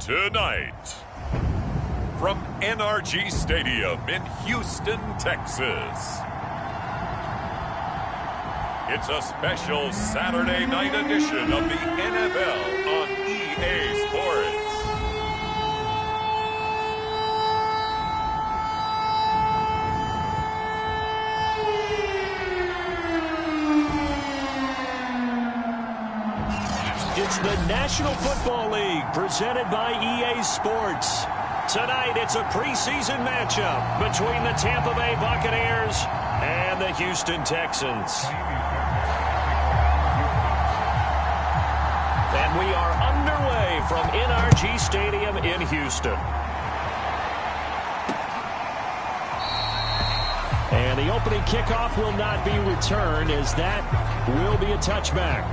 Tonight, from NRG Stadium in Houston, Texas, it's a special Saturday night edition of the NFL on EA Sports. It's the National Football League presented by EA Sports. Tonight, it's a preseason matchup between the Tampa Bay Buccaneers and the Houston Texans. And we are underway from NRG Stadium in Houston. And the opening kickoff will not be returned, as that will be a touchback.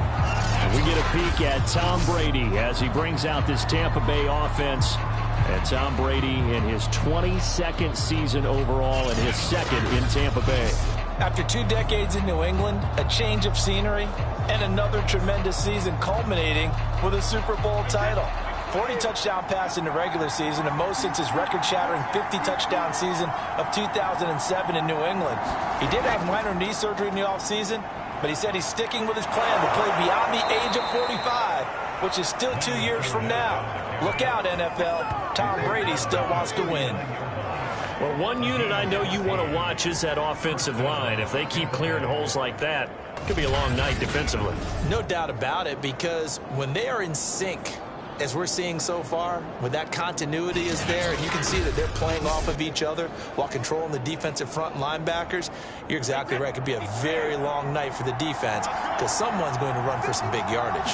And we get a peek at Tom Brady as he brings out this Tampa Bay offense. And Tom Brady in his 22nd season overall and his second in Tampa Bay. After 2 decades in New England, a change of scenery, and another tremendous season culminating with a Super Bowl title. 40 touchdown pass in the regular season, and most since his record-shattering 50-touchdown season of 2007 in New England. He did have minor knee surgery in the offseason, but he said he's sticking with his plan to play beyond the age of 45, which is still 2 years from now. Look out, NFL. Tom Brady still wants to win. Well, one unit I know you want to watch is that offensive line. If they keep clearing holes like that, it could be a long night defensively. No doubt about it, because when they are in sync, as we're seeing so far, when that continuity is there and you can see that they're playing off of each other while controlling the defensive front linebackers, you're exactly right. It could be a very long night for the defense because someone's going to run for some big yardage.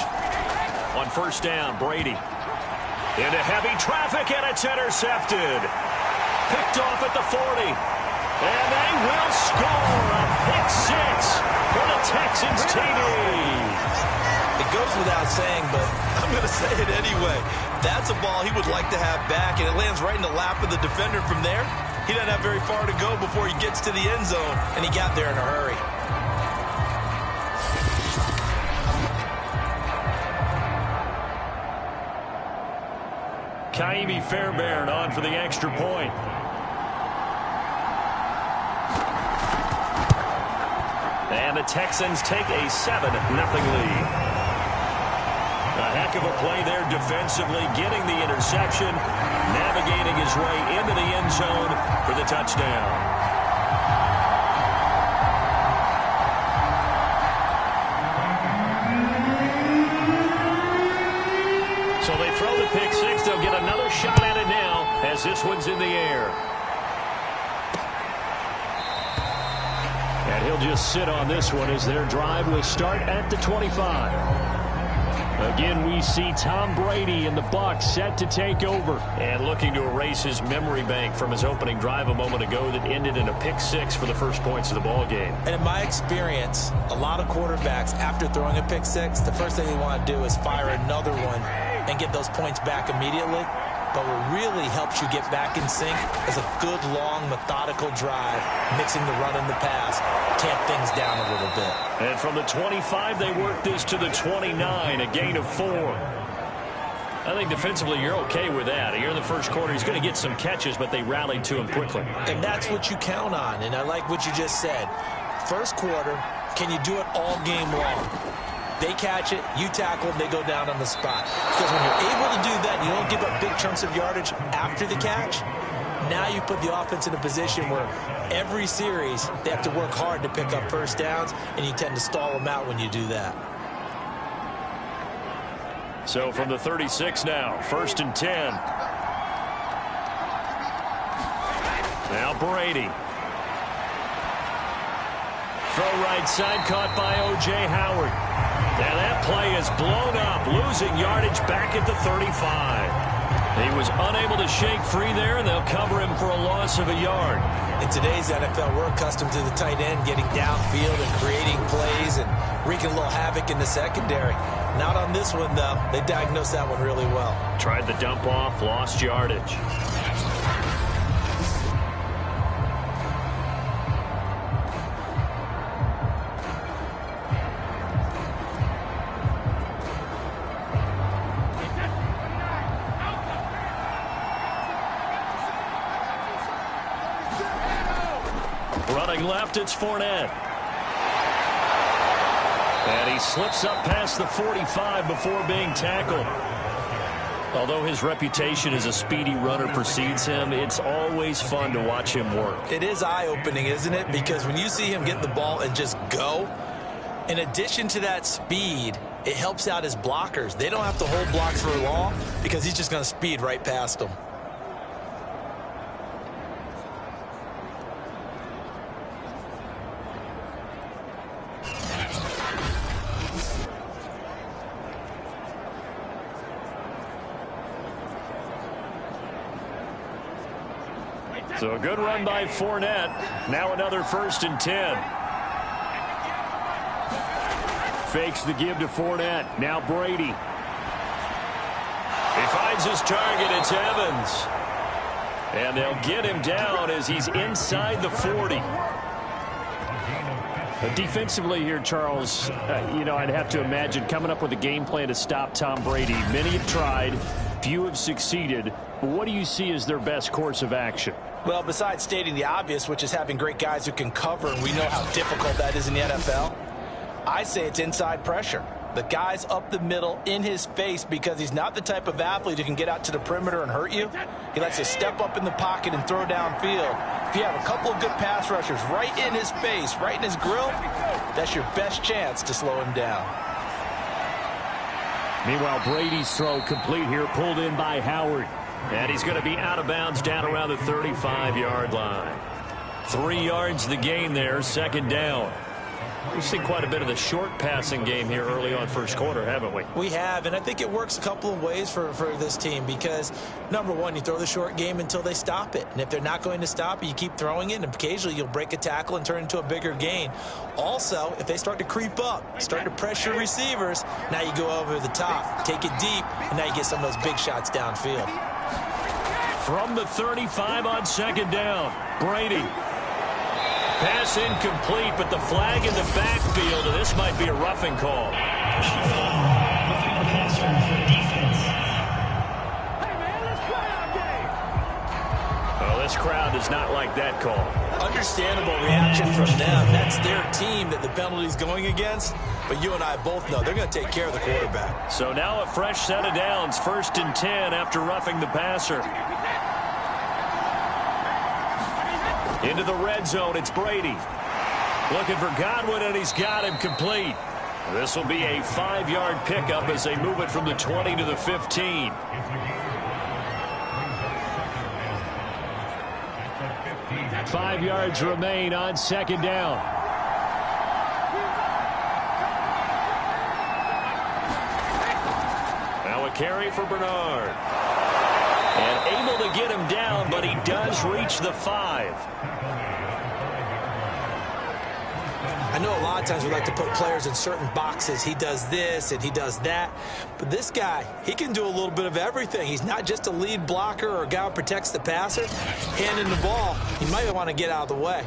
On first down, Brady into heavy traffic, and it's intercepted. Picked off at the 40. And they will score a pick six for the Texans TD. It goes without saying, but I'm going to say it anyway. That's a ball he would like to have back, and it lands right in the lap of the defender from there. He doesn't have very far to go before he gets to the end zone, and he got there in a hurry. Kaimi Fairbairn on for the extra point. And the Texans take a 7-0 lead. A heck of a play there defensively, getting the interception, navigating his way into the end zone for the touchdown. So they throw the pick six. They'll get another shot at it now as this one's in the air. And he'll just sit on this one as their drive will start at the 25. Again, we see Tom Brady and the Bucs set to take over. And looking to erase his memory bank from his opening drive a moment ago that ended in a pick six for the first points of the ball game. And in my experience, a lot of quarterbacks, after throwing a pick six, the first thing they want to do is fire another one and get those points back immediately. But what really helps you get back in sync is a good, long, methodical drive, mixing the run and the pass, tamp things down a little bit. And from the 25, they work this to the 29, a gain of 4. I think defensively you're okay with that. Here in the first quarter, he's going to get some catches, but they rallied to him quickly. And that's what you count on, and I like what you just said. First quarter, can you do it all game long? They catch it, you tackle them, they go down on the spot. Because when you're able to do that, you don't give up big chunks of yardage after the catch. Now you put the offense in a position where every series they have to work hard to pick up first downs, and you tend to stall them out when you do that. So from the 36 now, 1st and 10. Now Brady. Throw right side, caught by O.J. Howard. And that play is blown up, losing yardage back at the 35. He was unable to shake free there, and they'll cover him for a loss of a yard. In today's NFL, we're accustomed to the tight end getting downfield and creating plays and wreaking a little havoc in the secondary. Not on this one, though. They diagnosed that one really well. Tried the dump off, lost yardage. Running left, it's Fournette. And he slips up past the 45 before being tackled. Although his reputation as a speedy runner precedes him, it's always fun to watch him work. It is eye-opening, isn't it? Because when you see him get the ball and just go, in addition to that speed, it helps out his blockers. They don't have to hold blocks for long because he's just going to speed right past them. So a good run by Fournette. Now another 1st and 10. Fakes the give to Fournette. Now Brady. He finds his target. It's Evans. And they'll get him down as he's inside the 40. Defensively here, Charles, I'd have to imagine coming up with a game plan to stop Tom Brady. Many have tried. Few have succeeded. But what do you see as their best course of action? Well, besides stating the obvious, which is having great guys who can cover, and we know how difficult that is in the NFL, I say it's inside pressure. The guy's up the middle in his face because he's not the type of athlete who can get out to the perimeter and hurt you. He likes to step up in the pocket and throw downfield. If you have a couple of good pass rushers right in his face, right in his grill, that's your best chance to slow him down. Meanwhile, Brady's throw complete here, pulled in by Howard. And he's going to be out of bounds down around the 35-yard line. 3 yards the gain there, 2nd down. We've seen quite a bit of the short passing game here early on first quarter, haven't we? We have, and I think it works a couple of ways for this team because, number one, you throw the short game until they stop it. And if they're not going to stop it, you keep throwing it, and occasionally you'll break a tackle and turn it into a bigger gain. Also, if they start to creep up, start to pressure receivers, now you go over the top, take it deep, and now you get some of those big shots downfield. From the 35 on 2nd down, Brady. Pass incomplete, but the flag in the backfield, and this might be a roughing call. Oh, this crowd does not like that call. Understandable reaction from them. That's their team that the penalty's going against, but you and I both know they're going to take care of the quarterback. So now a fresh set of downs, 1st and 10 after roughing the passer. Into the red zone, it's Brady. Looking for Godwin, and he's got him complete. This will be a 5-yard pickup as they move it from the 20 to the 15. Five yards remain on 2nd down. Now a carry for Bernard. And able to get him down, but he does reach the 5. I know a lot of times we like to put players in certain boxes. He does this and he does that. But this guy, he can do a little bit of everything. He's not just a lead blocker or a guy who protects the passer. Handing the ball, he might want to get out of the way.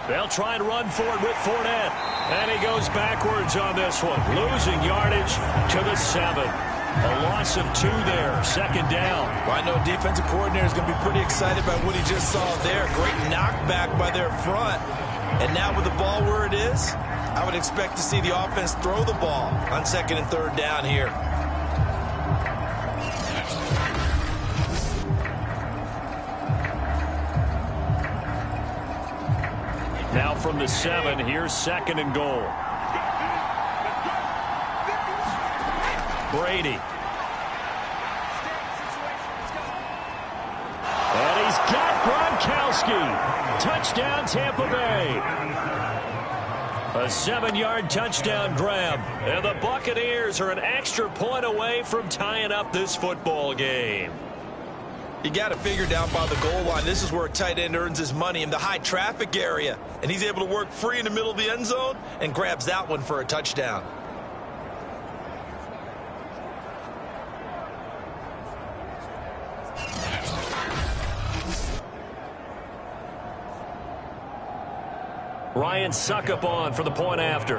They'll try and run for it with Fournette. And he goes backwards on this one. Losing yardage to the 7. A loss of 2 there. 2nd down. Well, I know defensive coordinator is going to be pretty excited about what he just saw there. Great knockback by their front. And now with the ball where it is, I would expect to see the offense throw the ball on 2nd and 3rd down here. Now from the 7, here's 2nd and goal. Brady. And he's got Gronkowski. Touchdown, Tampa Bay. A 7-yard touchdown grab. And the Buccaneers are an extra point away from tying up this football game. You got to figure down by the goal line. This is where a tight end earns his money in the high traffic area. And he's able to work free in the middle of the end zone and grabs that one for a touchdown. Ryan Suckup on for the point after.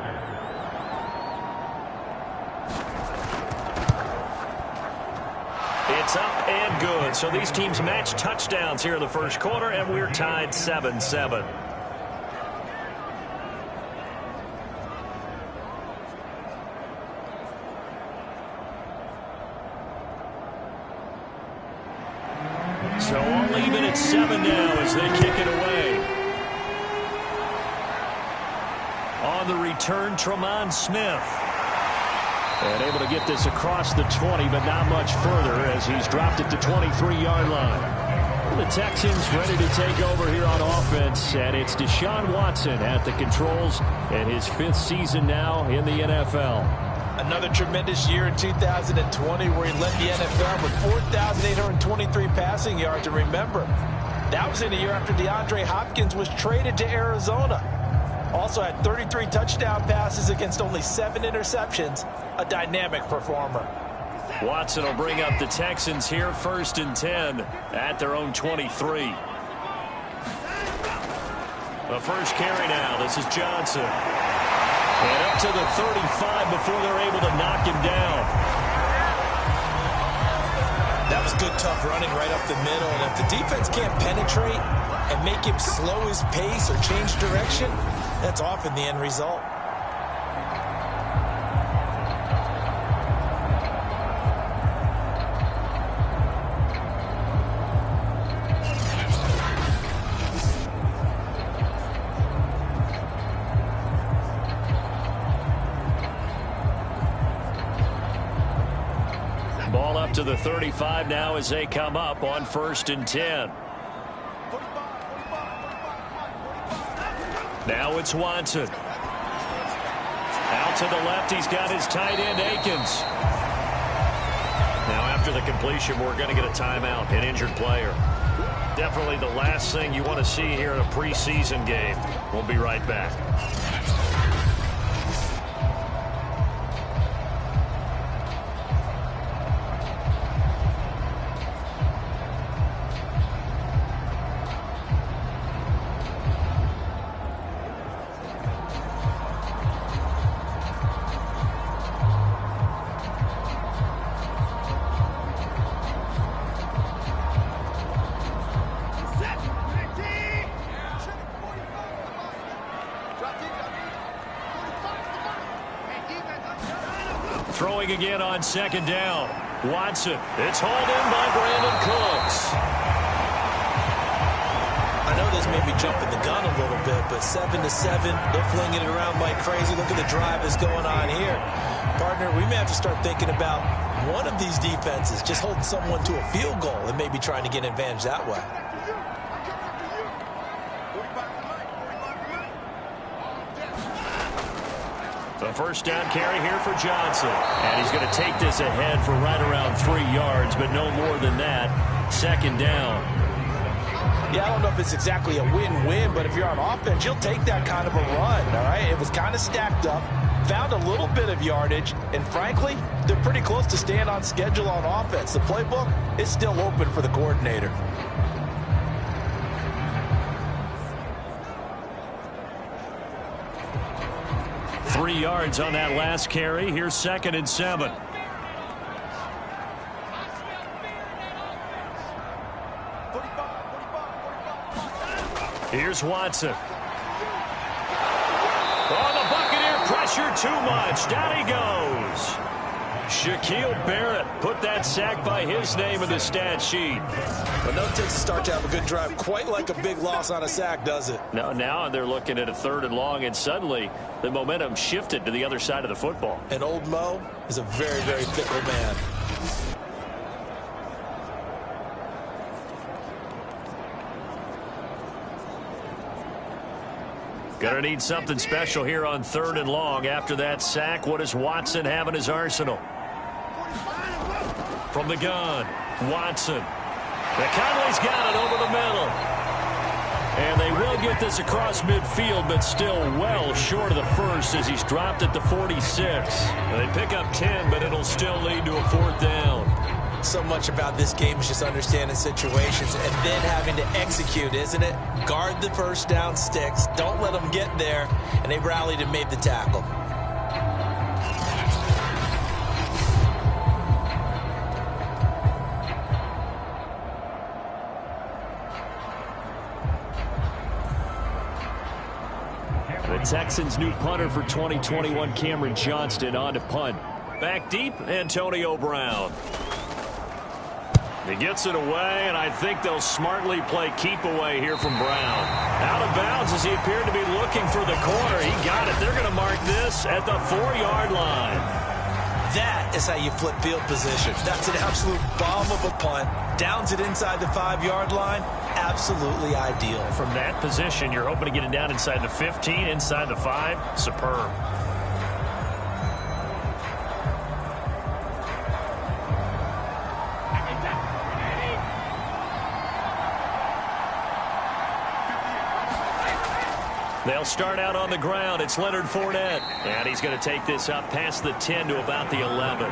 It's up and good. So these teams match touchdowns here in the first quarter, and we're tied 7-7. So all even at 7 now as they kick it away. On the return, Tremont Smith. And able to get this across the 20, but not much further as he's dropped it to 23-yard line. The Texans ready to take over here on offense, and it's Deshaun Watson at the controls in his 5th season now in the NFL. Another tremendous year in 2020 where he led the NFL with 4,823 passing yards. And remember, that was in a year after DeAndre Hopkins was traded to Arizona. Also had 33 touchdown passes against only 7 interceptions. A dynamic performer. Watson will bring up the Texans here, 1st and 10 at their own 23. The first carry now. This is Johnson. And up to the 35 before they're able to knock him down. That was good, tough running right up the middle. And if the defense can't penetrate and make him slow his pace or change direction, that's often the end result. Ball up to the 35 now as they come up on 1st and 10. Now it's Watson. Out to the left, he's got his tight end, Akins. Now after the completion, we're going to get a timeout, an injured player. Definitely the last thing you want to see here in a preseason game. We'll be right back. Throwing again on 2nd down. Watson. It's hauled in by Brandon Cooks. I know this may be jumping the gun a little bit, but 7-7, they're flinging it around like crazy. Look at the drive that's going on here. Partner, we may have to start thinking about one of these defenses just holding someone to a field goal and maybe trying to get an advantage that way. The first down carry here for Johnson. And he's going to take this ahead for right around 3 yards, but no more than that. 2nd down. Yeah, I don't know if it's exactly a win-win, but if you're on offense, you'll take that kind of a run, all right? It was kind of stacked up, found a little bit of yardage, and frankly, they're pretty close to staying on schedule on offense. The playbook is still open for the coordinator. Three yards on that last carry. Here's 2nd and 7. Here's Watson. Oh, the Buccaneer pressure too much. Down he goes. Shaquille Barrett put that sack by his name in the stat sheet. But no, it takes a start to have a good drive. Quite like a big loss on a sack, does it? No, now they're looking at a 3rd and long, and suddenly the momentum shifted to the other side of the football. And old Mo is a very, very fickle man. Gonna need something special here on 3rd and long. After that sack, what does Watson have in his arsenal? From the gun, Watson. McConley's got it over the middle. And they will get this across midfield, but still well short of the first as he's dropped at the 46. They pick up 10, but it'll still lead to a 4th down. So much about this game is just understanding situations and then having to execute, isn't it? Guard the first down sticks. Don't let them get there. And they rallied and made the tackle. The Texans' new punter for 2021, Cameron Johnston, on to punt. Back deep, Antonio Brown. He gets it away, and I think they'll smartly play keep away here from Brown. Out of bounds as he appeared to be looking for the corner. He got it. They're going to mark this at the 4-yard line. That is how you flip field position. That's an absolute bomb of a punt. Downs it inside the 5-yard line. Absolutely ideal. From that position, you're hoping to get it down inside the 15, inside the 5. Superb. They'll start out on the ground. It's Leonard Fournette. And he's going to take this up past the 10 to about the 11.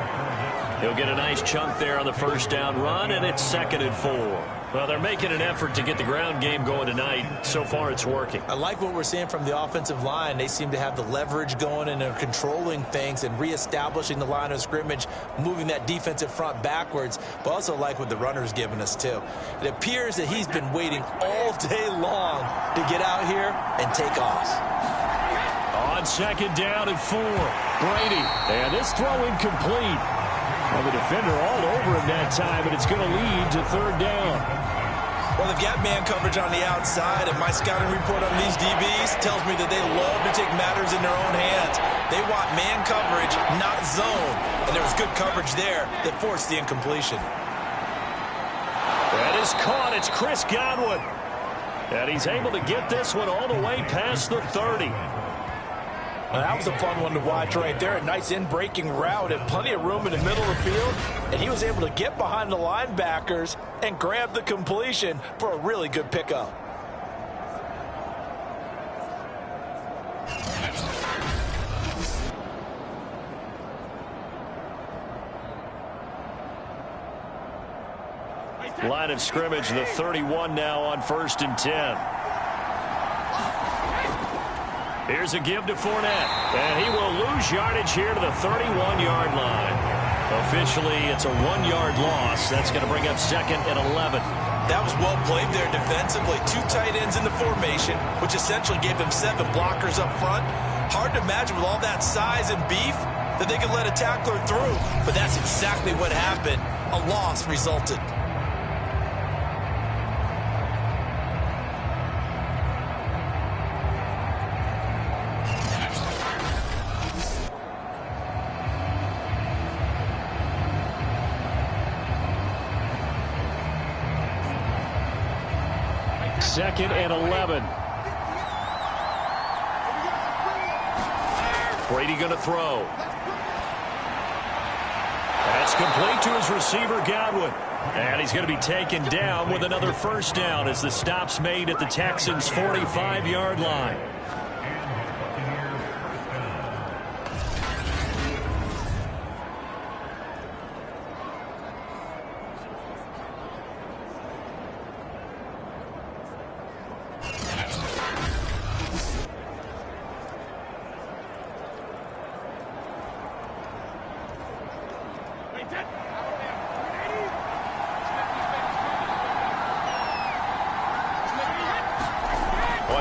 He'll get a nice chunk there on the first down run, and it's 2nd and 4. Well, they're making an effort to get the ground game going tonight. So far, it's working. I like what we're seeing from the offensive line. They seem to have the leverage going and are controlling things and reestablishing the line of scrimmage, moving that defensive front backwards, but also like what the runner's giving us, too. It appears that he's been waiting all day long to get out here and take off. On 2nd down and 4, Brady. And this throw incomplete. Well, the defender all over him that time, and it's going to lead to 3rd down. Well, they've got man coverage on the outside, and my scouting report on these DBs tells me that they love to take matters in their own hands. They want man coverage, not zone. And there was good coverage there that forced the incompletion. That is caught. It's Chris Godwin. And he's able to get this one all the way past the 30. Well, that was a fun one to watch right there. A nice in-breaking route and plenty of room in the middle of the field. And he was able to get behind the linebackers and grab the completion for a really good pickup. Line of scrimmage, the 31 now on 1st and 10. Here's a give to Fournette, and he will lose yardage here to the 31-yard line. Officially, it's a 1-yard loss. That's going to bring up 2nd and 11. That was well played there defensively. 2 tight ends in the formation, which essentially gave them 7 blockers up front. Hard to imagine with all that size and beef that they could let a tackler through. But that's exactly what happened. A loss resulted. Second and 11. Brady going to throw. That's complete to his receiver, Godwin. And he's going to be taken down with another first down as the stop's made at the Texans' 45-yard line.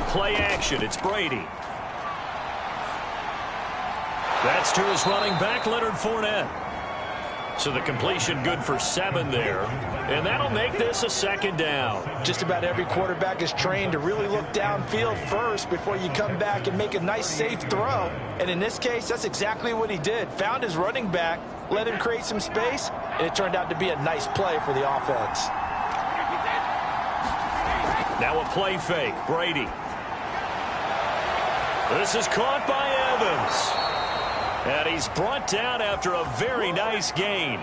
Play action, it's Brady. That's to his running back, Leonard Fournette. So the completion good for 7 there. And that'll make this a 2nd down. Just about every quarterback is trained to really look downfield first before you come back and make a nice, safe throw. And in this case, that's exactly what he did. Found his running back, let him create some space, and it turned out to be a nice play for the offense. Now a play fake, Brady. This is caught by Evans. And he's brought down after a very nice gain.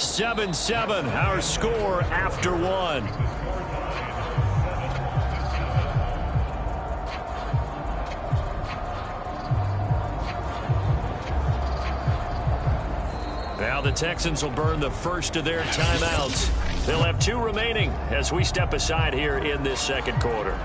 7-7, our score after one. Now the Texans will burn the first of their timeouts. They'll have 2 remaining as we step aside here in this second quarter.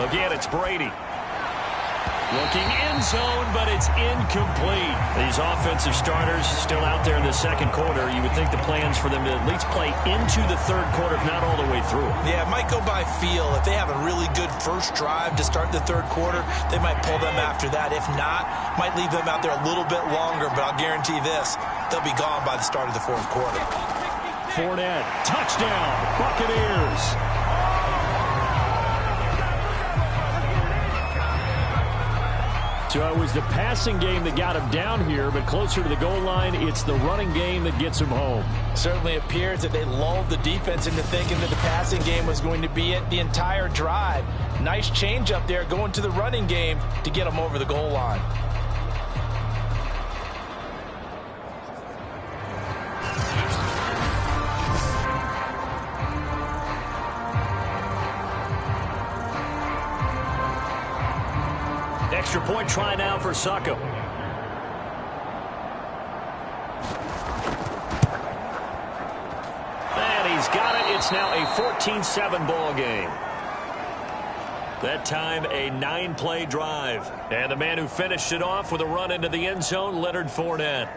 Again, it's Brady. Looking end zone, but it's incomplete. These offensive starters still out there in the second quarter. You would think the plans for them to at least play into the third quarter, if not all the way through. Yeah, it might go by feel. If they have a really good first drive to start the third quarter, they might pull them after that. If not, might leave them out there a little bit longer, but I'll guarantee this, they'll be gone by the start of the fourth quarter. Fournette, touchdown, Buccaneers. So it was the passing game that got him down here, but closer to the goal line, it's the running game that gets him home. Certainly appears that they lulled the defense into thinking that the passing game was going to be it the entire drive. Nice change up there going to the running game to get him over the goal line. Extra point try now for Succop. And he's got it. It's now a 14-7 ball game. That time a 9-play drive. And the man who finished it off with a run into the end zone, Leonard Fournette.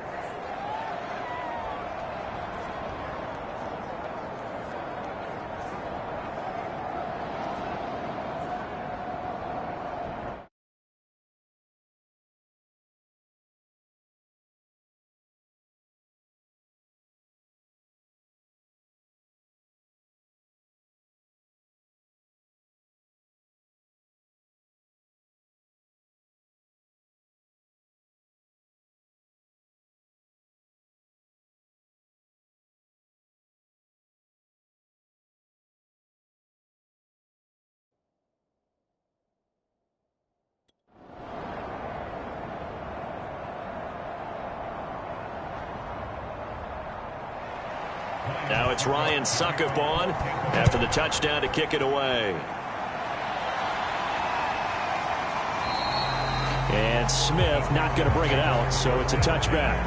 Now it's Ryan Succop on after the touchdown to kick it away. And Smith not going to bring it out, so it's a touchback.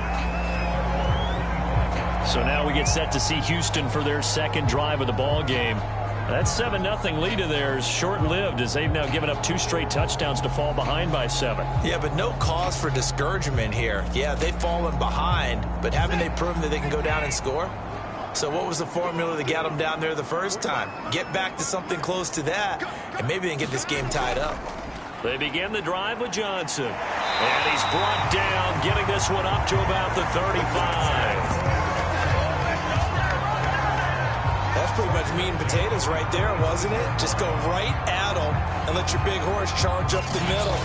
So now we get set to see Houston for their second drive of the ball game. That 7-0 lead of theirs short-lived as they've now given up 2 straight touchdowns to fall behind by 7. Yeah, but no cause for discouragement here. Yeah, they've fallen behind, but haven't they proven that they can go down and score? So what was the formula that got them down there the first time? Get back to something close to that, and maybe they can get this game tied up. They begin the drive with Johnson. And he's brought down, getting this one up to about the 35. That's pretty much meat and potatoes right there, wasn't it? Just go right at them and let your big horse charge up the middle.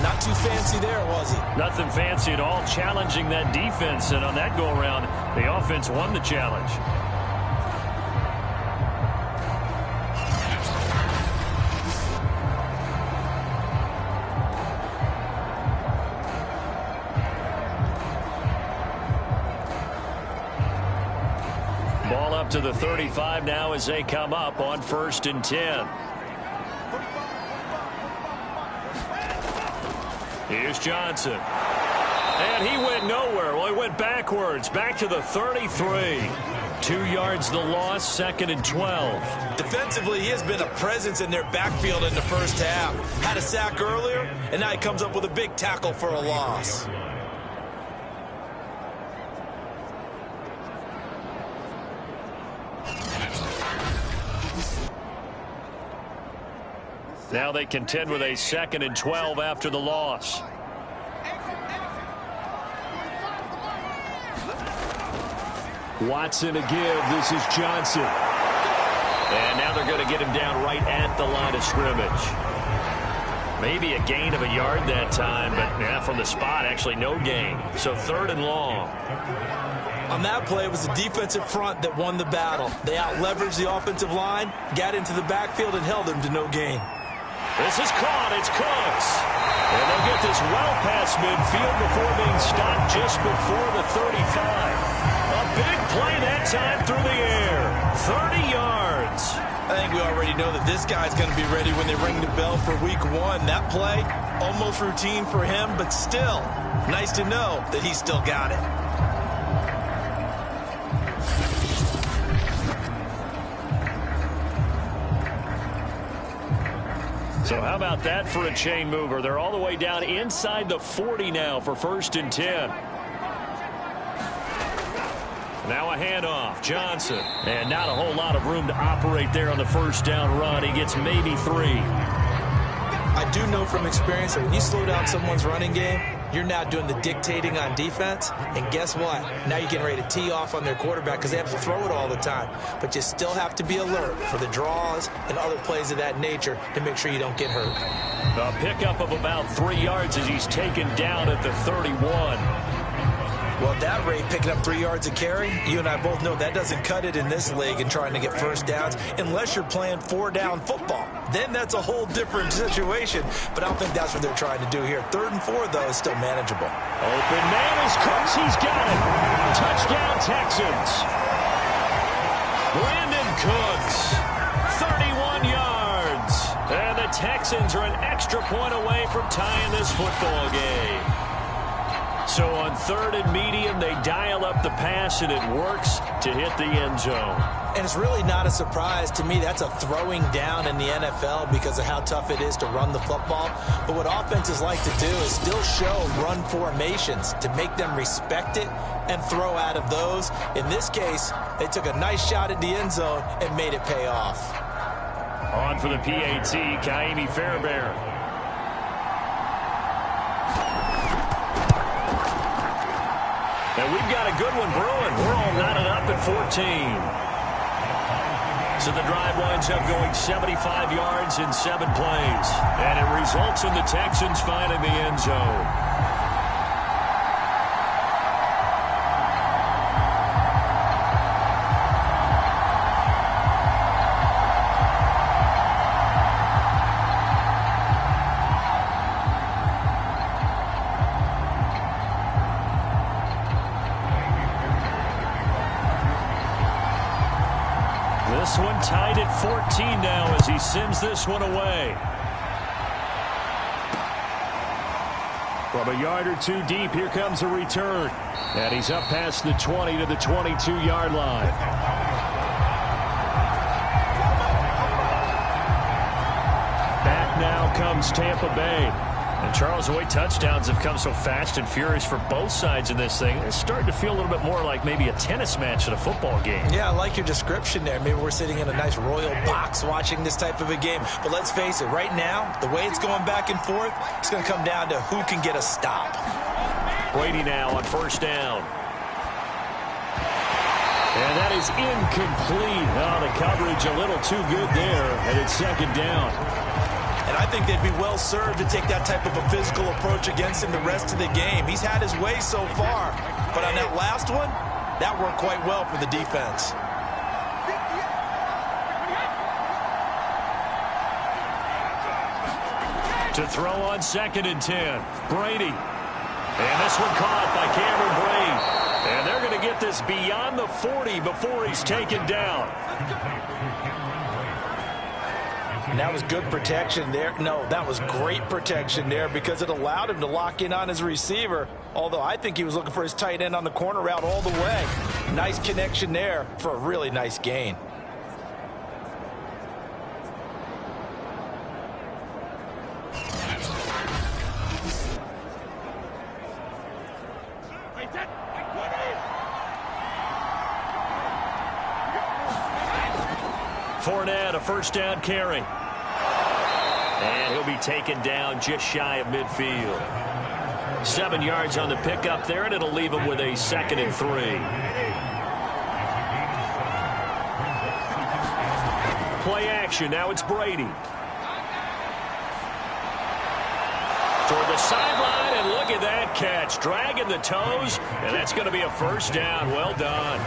Not too fancy there, was he? Nothing fancy at all, challenging that defense. And on that go-around, the offense won the challenge. Ball up to the 35 now as they come up on 1st and 10. Here's Johnson. And he went nowhere. Well, he went backwards. Back to the 33. 2 yards the loss, 2nd and 12. Defensively, he has been a presence in their backfield in the first half. Had a sack earlier, and now he comes up with a big tackle for a loss. Now they contend with a 2nd and 12 after the loss. Watson to give. This is Johnson. And now they're going to get him down right at the line of scrimmage. Maybe a gain of a yard that time, but yeah, from the spot, actually no gain. So 3rd and long. On that play, it was the defensive front that won the battle. They out-leveraged the offensive line, got into the backfield, and held him to no gain. This is caught. It's Cooks. And they'll get this well past midfield before being stopped just before the 35. A big play that time through the air. 30 yards. I think we already know that this guy's going to be ready when they ring the bell for week 1. That play, almost routine for him, but still, nice to know that he's still got it. So how about that for a chain mover? They're all the way down inside the 40 now for 1st and 10. Now a handoff. Johnson. And not a whole lot of room to operate there on the 1st down run. He gets maybe 3. I do know from experience that when you slow down someone's running game, you're now doing the dictating on defense. And guess what? Now you're getting ready to tee off on their quarterback because they have to throw it all the time. But you still have to be alert for the draws and other plays of that nature to make sure you don't get hurt. A pickup of about 3 yards as he's taken down at the 31. Well, at that rate, picking up 3 yards a carry, you and I both know that doesn't cut it in this league and trying to get 1st downs unless you're playing 4-down football. Then that's a whole different situation, but I don't think that's what they're trying to do here. 3rd and 4, though, is still manageable. Open man is Cooks. He's got it. Touchdown, Texans. Brandon Cooks, 31 yards. And the Texans are an extra point away from tying this football game. So on 3rd and medium, they dial up the pass, and it works to hit the end zone. And it's really not a surprise to me. That's a throwing down in the NFL because of how tough it is to run the football. But what offenses like to do is still show run formations to make them respect it and throw out of those. In this case, they took a nice shot at the end zone and made it pay off. On for the PAT, Kaimi Fairbairn. And we've got a good one brewing. We're all knotted up at 14. So the drive winds up going 75 yards in 7 plays. And it results in the Texans finding the end zone. This one tied at 14 now as he sends this one away. From a yard or two deep, here comes a return. And he's up past the 20 to the 22-yard line. Back now comes Tampa Bay. And Charles, the way touchdowns have come so fast and furious for both sides in this thing, it's starting to feel a little bit more like maybe a tennis match at a football game. Yeah, I like your description there. Maybe we're sitting in a nice royal box watching this type of a game. But let's face it, right now, the way it's going back and forth, it's going to come down to who can get a stop. Brady now on 1st down. And that is incomplete. Oh, the coverage a little too good there, and it's 2nd down. And I think they'd be well served to take that type of a physical approach against him the rest of the game. He's had his way so far. But on that last one, that worked quite well for the defense. To throw on 2nd and 10. Brady. And this one caught by Cameron Brate. And they're going to get this beyond the 40 before he's taken down. And that was good protection there. No, that was great protection there because it allowed him to lock in on his receiver. Although I think he was looking for his tight end on the corner route all the way. Nice connection there for a really nice gain. Fournette, a 1st down carry. And he'll be taken down just shy of midfield. 7 yards on the pickup there, and it'll leave him with a 2nd and 3. Play action. Now it's Brady. Toward the sideline, and look at that catch. Dragging the toes, and that's going to be a 1st down. Well done.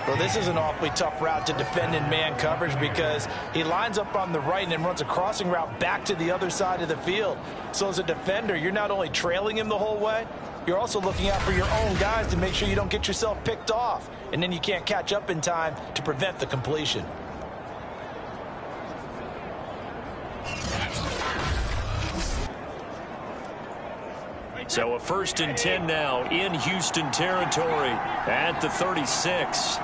Well, this is an awfully tough route to defend in man coverage because he lines up on the right and then runs a crossing route back to the other side of the field. So as a defender, you're not only trailing him the whole way, you're also looking out for your own guys to make sure you don't get yourself picked off. And then you can't catch up in time to prevent the completion. So a 1st and 10 now in Houston territory at the 36.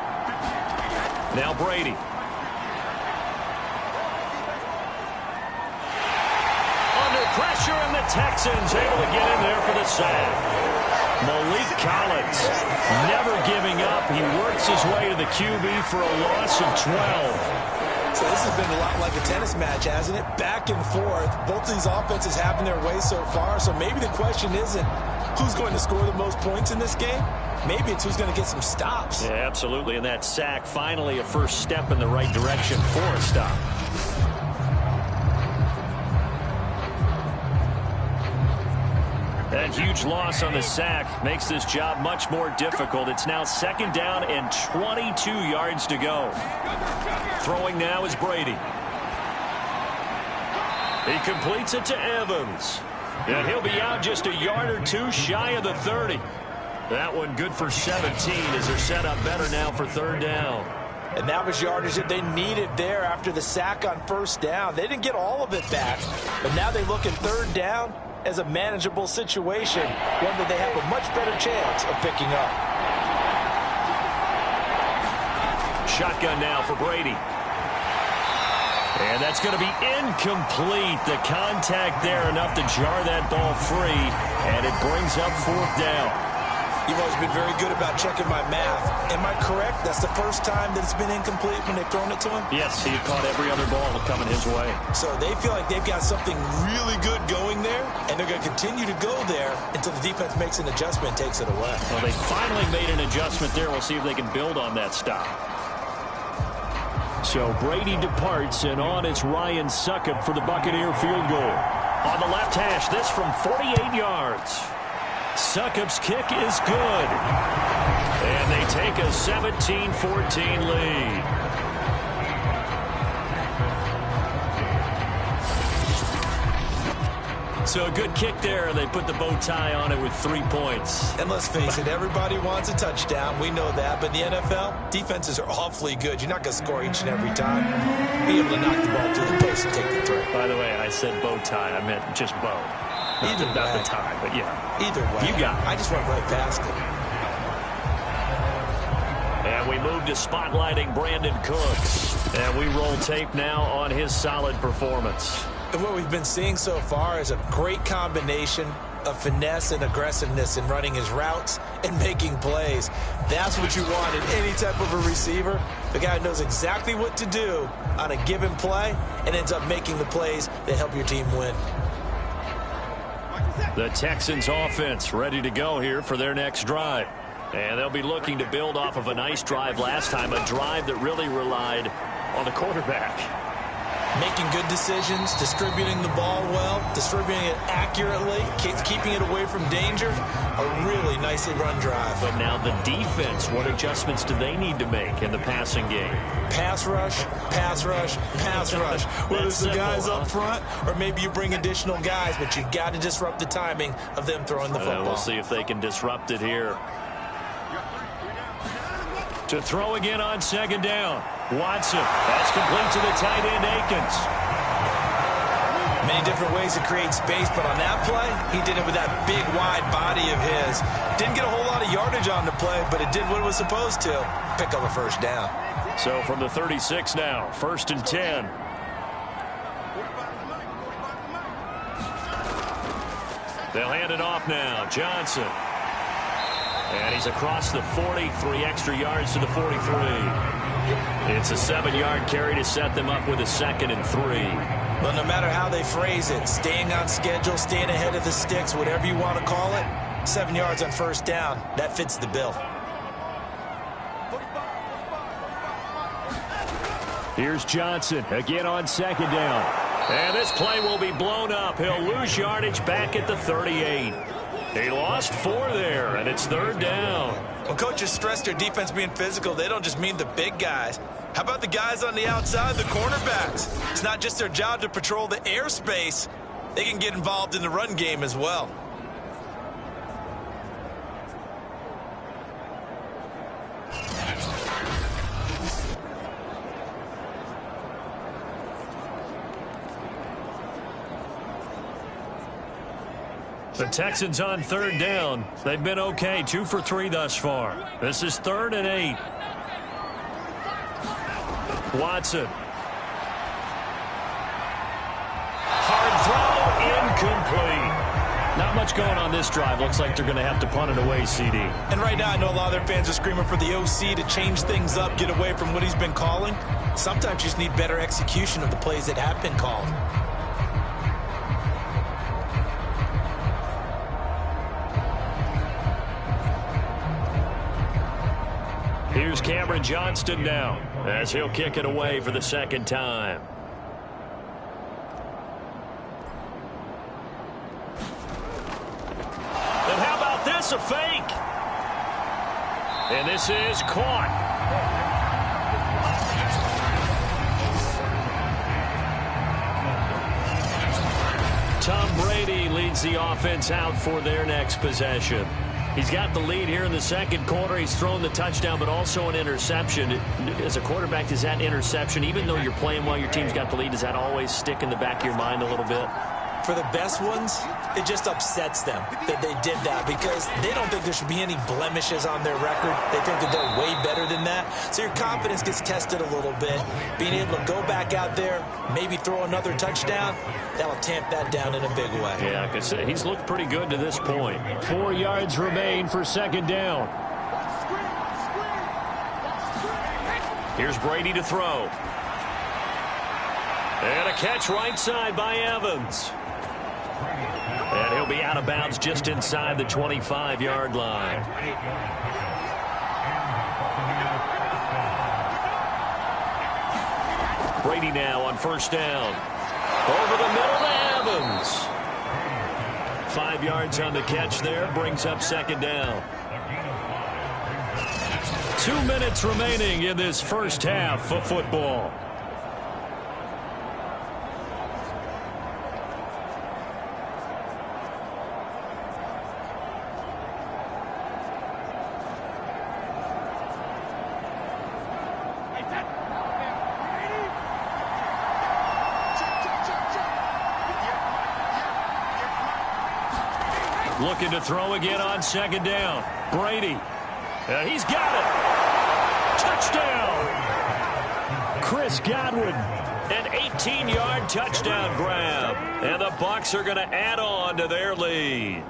Now Brady. Under pressure, and the Texans able to get in there for the sack. Malik Collins never giving up. He works his way to the QB for a loss of 12. So this has been a lot like a tennis match, hasn't it? Back and forth. Both of these offenses having their way so far. So maybe the question isn't who's going to score the most points in this game. Maybe it's who's going to get some stops. Yeah, absolutely. And that sack, finally a first step in the right direction for a stop. That huge loss on the sack makes this job much more difficult. It's now 2nd down and 22 yards to go. Throwing now is Brady. He completes it to Evans. And he'll be out just a yard or two shy of the 30. That one good for 17 as they're set up better now for 3rd down. And that was yardage that they needed there after the sack on first down. They didn't get all of it back, but now they look at third down as a manageable situation, one that they have a much better chance of picking up. Shotgun now for Brady. And that's going to be incomplete. The contact there enough to jar that ball free, and it brings up fourth down. You've always been very good about checking my math. Am I correct? That's the first time that it's been incomplete when they've thrown it to him? Yes, he had caught every other ball coming his way. So they feel like they've got something really good going there, and they're going to continue to go there until the defense makes an adjustment and takes it away. Well, they finally made an adjustment there. We'll see if they can build on that stop. So Brady departs, and on it's Ryan Succop for the Buccaneer field goal. On the left hash, this from 48 yards. Succop's kick is good. And they take a 17-14 lead. So a good kick there, and they put the bow tie on it with 3 points. And let's face it, everybody wants a touchdown. We know that. But in the NFL, defenses are awfully good. You're not going to score each and every time. Be able to knock the ball through the post and take the throw. By the way, I said bow tie. I meant just bow. Not the tie, but yeah. Either way. You got it. I just went right past it. And we move to spotlighting Brandon Cooks. And we roll tape now on his solid performance. And what we've been seeing so far is a great combination of finesse and aggressiveness in running his routes and making plays. That's what you want in any type of a receiver. The guy knows exactly what to do on a given play and ends up making the plays that help your team win. The Texans offense ready to go here for their next drive. And they'll be looking to build off of a nice drive last time, a drive that really relied on the quarterback. Making good decisions, distributing the ball well, distributing it accurately, keeping it away from danger. A really nicely run drive. But now the defense, what adjustments do they need to make in the passing game? Pass rush, pass rush, pass rush. Whether it's the guys up front or maybe you bring additional guys, but you've got to disrupt the timing of them throwing the football. We'll see if they can disrupt it here. To throw again on second down. Watson. That's complete to the tight end, Akins. Many different ways to create space, but on that play, he did it with that big, wide body of his. Didn't get a whole lot of yardage on the play, but it did what it was supposed to. Pick up a first down. So from the 36 now, 1st and 10. They'll hand it off now. Johnson. And he's across the 40, 3 extra yards to the 43. It's a 7-yard carry to set them up with a 2nd and 3. Well, no matter how they phrase it, staying on schedule, staying ahead of the sticks, whatever you want to call it, 7 yards on first down, that fits the bill. Here's Johnson again on second down. And this play will be blown up. He'll lose yardage back at the 38. He lost 4 there, and it's 3rd down. When coaches stress their defense being physical, they don't just mean the big guys. How about the guys on the outside, the cornerbacks? It's not just their job to patrol the airspace. They can get involved in the run game as well. The Texans on 3rd down. They've been okay, 2 for 3 thus far. This is 3rd and 8. Watson. Hard throw, incomplete. Not much going on this drive. Looks like they're going to have to punt it away, CD. And right now, I know a lot of their fans are screaming for the OC to change things up, get away from what he's been calling. Sometimes you just need better execution of the plays that have been called. Here's Cameron Johnston now as he'll kick it away for the 2nd time. And how about this, a fake? And this is caught. Tom Brady leads the offense out for their next possession. He's got the lead here in the second quarter. He's thrown the touchdown, but also an interception. As a quarterback, does that interception, even though you're playing while your team's got the lead, does that always stick in the back of your mind a little bit? For the best ones, it just upsets them that they did that because they don't think there should be any blemishes on their record. They think that they're way better than that. So your confidence gets tested a little bit. Being able to go back out there, maybe throw another touchdown, that'll tamp that down in a big way. Yeah, because he's looked pretty good to this point. 4 yards remain for second down. Here's Brady to throw. And a catch right side by Evans. And he'll be out of bounds just inside the 25-yard line. Brady now on first down. Over the middle to Evans. 5 yards on the catch there. Brings up second down. 2 minutes remaining in this first half of football. Looking to throw again on second down. Brady. He's got it. Touchdown. Chris Godwin. An 18-yard touchdown grab. And the Bucs are going to add on to their lead.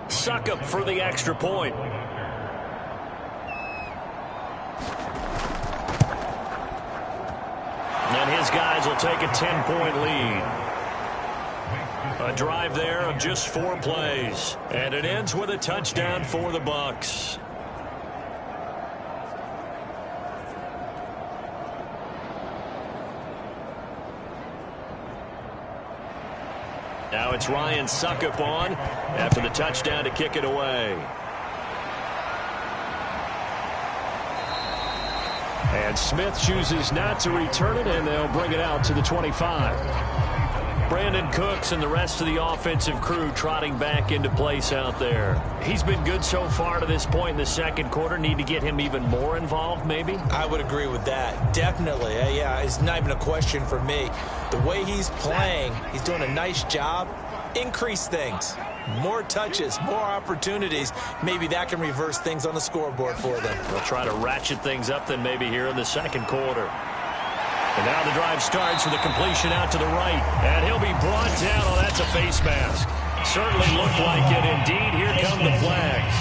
Suckup for the extra point. And his guys will take a 10-point lead. A drive there of just 4 plays. And it ends with a touchdown for the Bucs. Now it's Ryan Suckup on after the touchdown to kick it away. And Smith chooses not to return it, and they'll bring it out to the 25. Brandon Cooks and the rest of the offensive crew trotting back into place out there. He's been good so far to this point in the second quarter. Need to get him even more involved, maybe? I would agree with that. Definitely. Yeah, it's not even a question for me. The way he's playing, he's doing a nice job. Increase things. More touches, more opportunities. Maybe that can reverse things on the scoreboard for them. They'll try to ratchet things up then maybe here in the second quarter. And now the drive starts with a completion out to the right. And he'll be brought down. Oh, that's a face mask. Certainly looked like it. Indeed, here come the flags.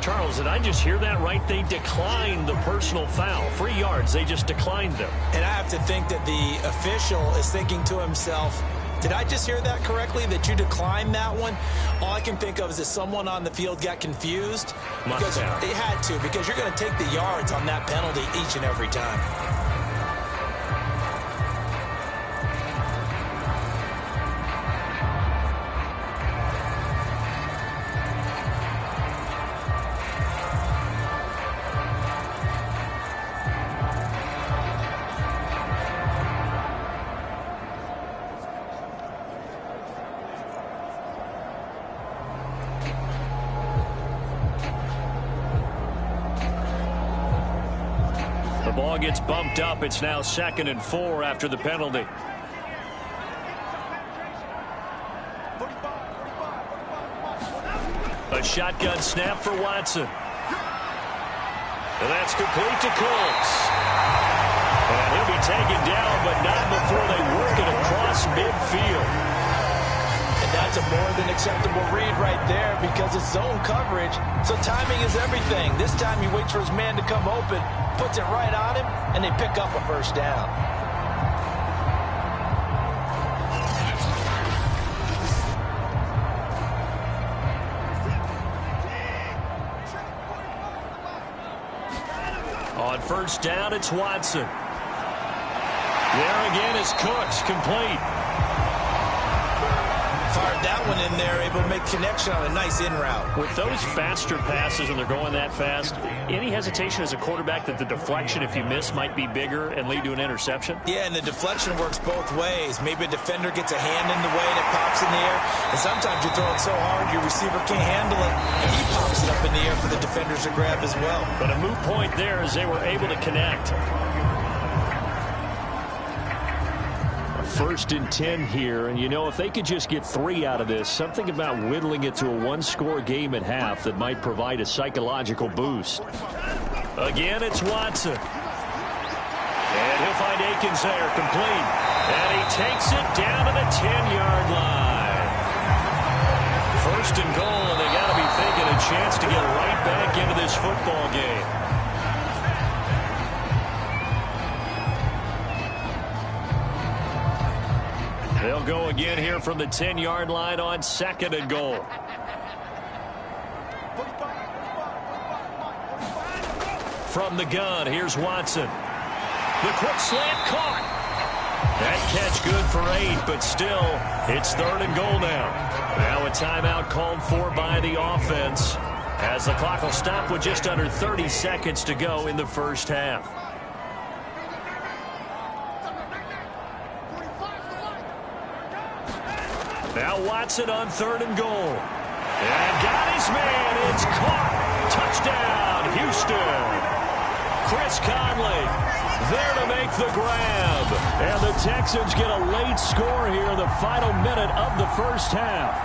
Charles, did I just hear that right? They declined the personal foul. 3 yards, they just declined them. And I have to think that the official is thinking to himself, did I just hear that correctly, that you declined that one? All I can think of is that someone on the field got confused. Because they had to, because you're going to take the yards on that penalty each and every time. The ball gets bumped up. It's now 2nd and 4 after the penalty. A shotgun snap for Watson. And that's complete to Cooks. And he'll be taken down, but not before they work it across midfield. And that That's a more than acceptable read right there because it's zone coverage, so timing is everything. This time he waits for his man to come open, puts it right on him, and they pick up a first down. On first down, it's Watson. There again is Cooks, complete. Fired that one in there, able to make connection on a nice in route. With those faster passes, and they're going that fast, any hesitation as a quarterback that the deflection, if you miss, might be bigger and lead to an interception? Yeah, and the deflection works both ways. Maybe a defender gets a hand in the way and it pops in the air, and sometimes you throw it so hard your receiver can't handle it, and he pops it up in the air for the defenders to grab as well. But a moot point there as they were able to connect. First and 10 here, and you know, if they could just get 3 out of this, something about whittling it to a one-score game at half that might provide a psychological boost. Again, it's Watson. And he'll find Akins there, complete. And he takes it down to the 10-yard line. First and goal, and they got to be thinking a chance to get right back into this football game. They'll go again here from the 10-yard line on second and goal. From the gun, here's Watson. The quick slant caught. That catch good for 8, but still, it's third and goal now. Now a timeout called for by the offense as the clock will stop with just under 30 seconds to go in the first half. Now Watson on third and goal. And got his man. It's caught. Touchdown, Houston. Chris Conley there to make the grab. And the Texans get a late score here in the final minute of the first half.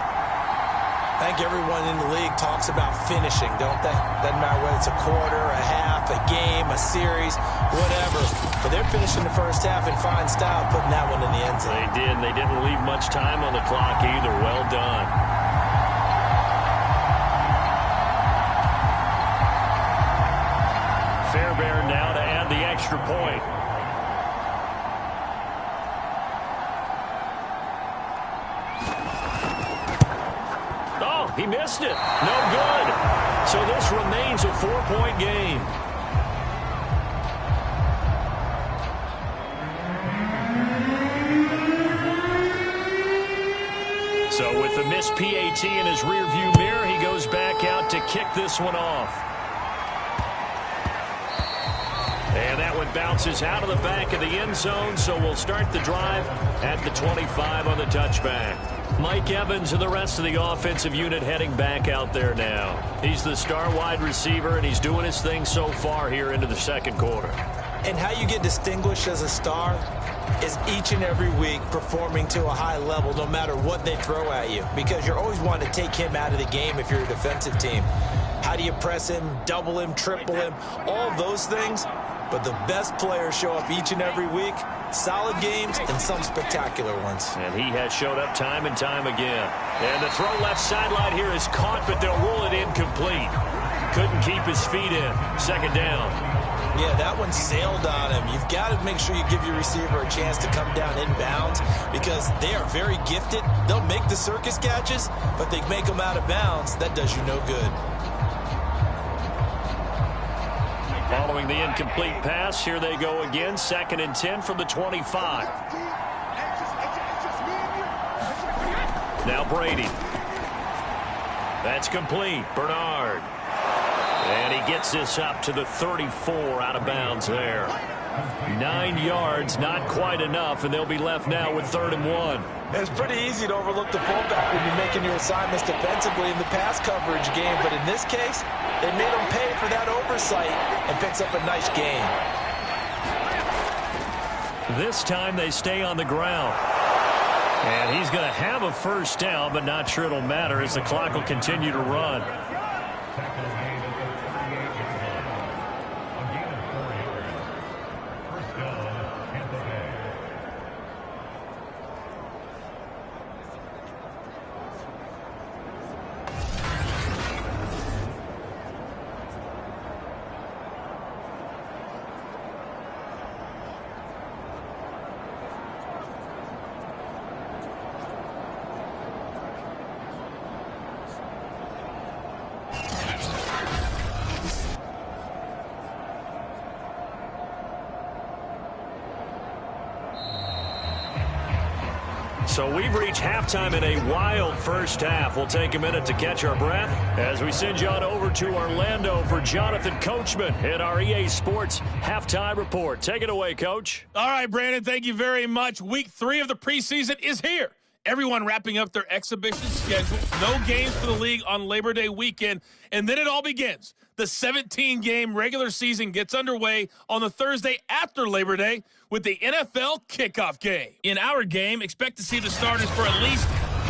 I think everyone in the league talks about finishing, don't they? Doesn't matter whether it's a quarter, a half, a game, a series, whatever. But they're finishing the first half in fine style, putting that one in the end zone. They did. They didn't leave much time on the clock either. Well done. Fairbairn now to add the extra point. He missed it. No good. So this remains a 4-point game. So with the missed PAT in his rearview mirror, he goes back out to kick this one off. And that one bounces out of the back of the end zone, so we'll start the drive at the 25 on the touchback. Mike Evans and the rest of the offensive unit heading back out there now. He's the star wide receiver, and he's doing his thing so far here into the second quarter. And how you get distinguished as a star is each and every week performing to a high level no matter what they throw at you, because you're always wanting to take him out of the game if you're a defensive team. How do you press him, double him, triple him, all of those things? But the best players show up each and every week. Solid games and some spectacular ones. And he has showed up time and time again. And the throw left sideline here is caught, but they'll rule it incomplete. Couldn't keep his feet in. Second down. Yeah, that one sailed on him. You've got to make sure you give your receiver a chance to come down inbounds because they are very gifted. They'll make the circus catches, but they make them out of bounds. That does you no good. Following the incomplete pass, here they go again. Second and 10 from the 25. Now Brady. That's complete. Bernard. And he gets this up to the 34 out of bounds there. 9 yards, not quite enough, and they'll be left now with 3rd and 1. It's pretty easy to overlook the fullback when you're making your assignments defensively in the pass coverage game, but in this case, they made him pay for that oversight and picks up a nice gain. This time they stay on the ground. And he's going to have a first down, but not sure it'll matter as the clock will continue to run. So we've reached halftime in a wild first half. We'll take a minute to catch our breath as we send you on over to Orlando for Jonathan Coachman in our EA Sports Halftime Report. Take it away, Coach. All right, Brandon, thank you very much. Week 3 of the preseason is here. Everyone wrapping up their exhibition schedule. No games for the league on Labor Day weekend. And then it all begins. The 17-game regular season gets underway on the Thursday after Labor Day with the NFL kickoff game. In our game, expect to see the starters for at least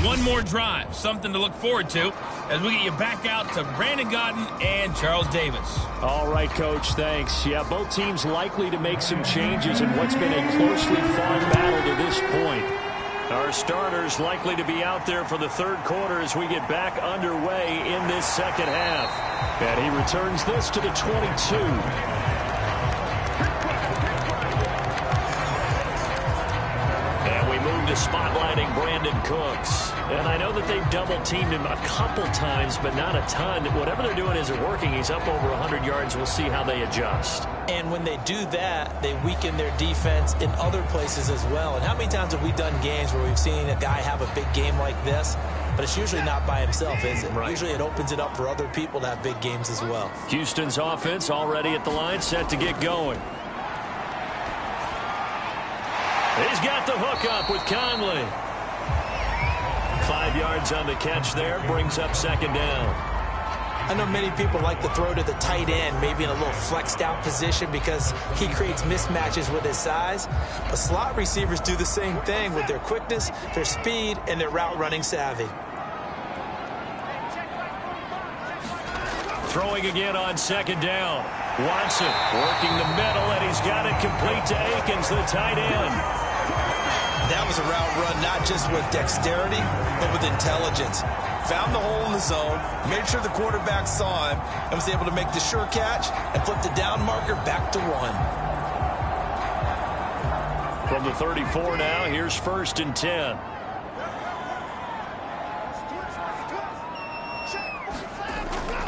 one more drive. Something to look forward to as we get you back out to Brandon Godden and Charles Davis. All right, Coach, thanks. Yeah, both teams likely to make some changes in what's been a closely fought battle to this point. Our starters likely to be out there for the third quarter as we get back underway in this second half. And he returns this to the 22. And we move to spotlighting Brandon Cooks. And I know that they've double-teamed him a couple times, but not a ton. Whatever they're doing isn't working. He's up over 100 yards. We'll see how they adjust. And when they do that, they weaken their defense in other places as well. And how many times have we done games where we've seen a guy have a big game like this, but it's usually not by himself, is it? Right. Usually it opens it up for other people to have big games as well. Houston's offense already at the line, set to get going. He's got the hook up with Conley. 5 yards on the catch there, brings up second down. I know many people like to throw to the tight end, maybe in a little flexed out position because he creates mismatches with his size. But slot receivers do the same thing with their quickness, their speed, and their route running savvy. Throwing again on second down. Watson working the middle, and he's got it complete to Akins, the tight end. That was a route run not just with dexterity, but with intelligence. Found the hole in the zone, made sure the quarterback saw him, and was able to make the sure catch and flip the down marker back to 1. From the 34 now, here's 1st and 10.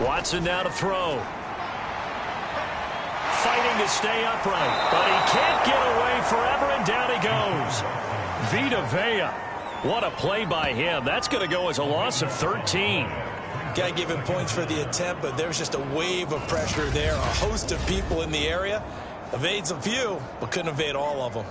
Watson now to throw. Fighting to stay upright, but he can't get away forever, and down he goes. Vita Vea. What a play by him. That's going to go as a loss of 13. Got to give him points for the attempt, but there's just a wave of pressure there. A host of people in the area. Evades a few, but couldn't evade all of them.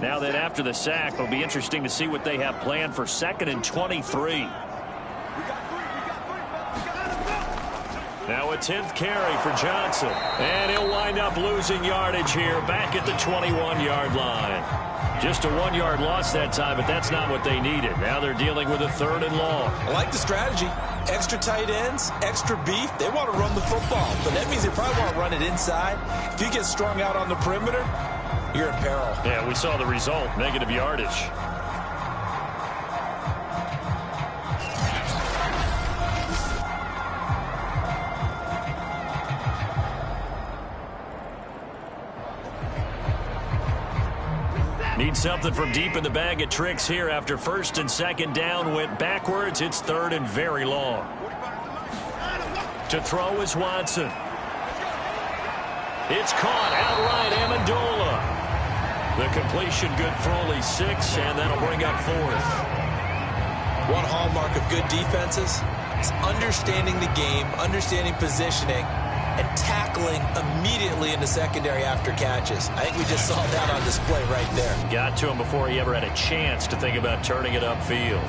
Now that after the sack, it'll be interesting to see what they have planned for 2nd and 23. Now a 10th carry for Johnson. And he'll wind up losing yardage here back at the 21-yard line. Just a 1-yard loss that time, but that's not what they needed. Now they're dealing with a 3rd and long. I like the strategy. Extra tight ends, extra beef. They want to run the football, but that means they probably want to run it inside. If you get strung out on the perimeter, you're in peril. Yeah, we saw the result, negative yardage. Need something from deep in the bag of tricks here after 1st and 2nd down went backwards. It's 3rd and very long. To throw is Watson. It's caught outright, Amendola. The completion good for only 6, and that'll bring up 4th. One hallmark of good defenses is understanding the game, understanding positioning, and tackling immediately in the secondary after catches. I think we just saw that on display right there. Got to him before he ever had a chance to think about turning it upfield.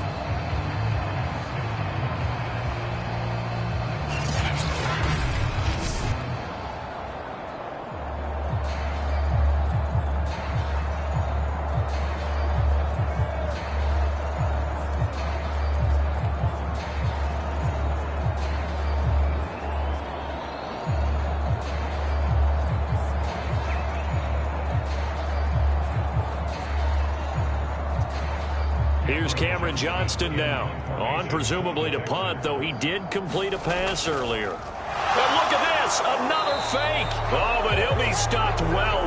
Here's Cameron Johnston now. On presumably to punt, though he did complete a pass earlier. But look at this. this. Another fake. Oh, but he'll be stopped well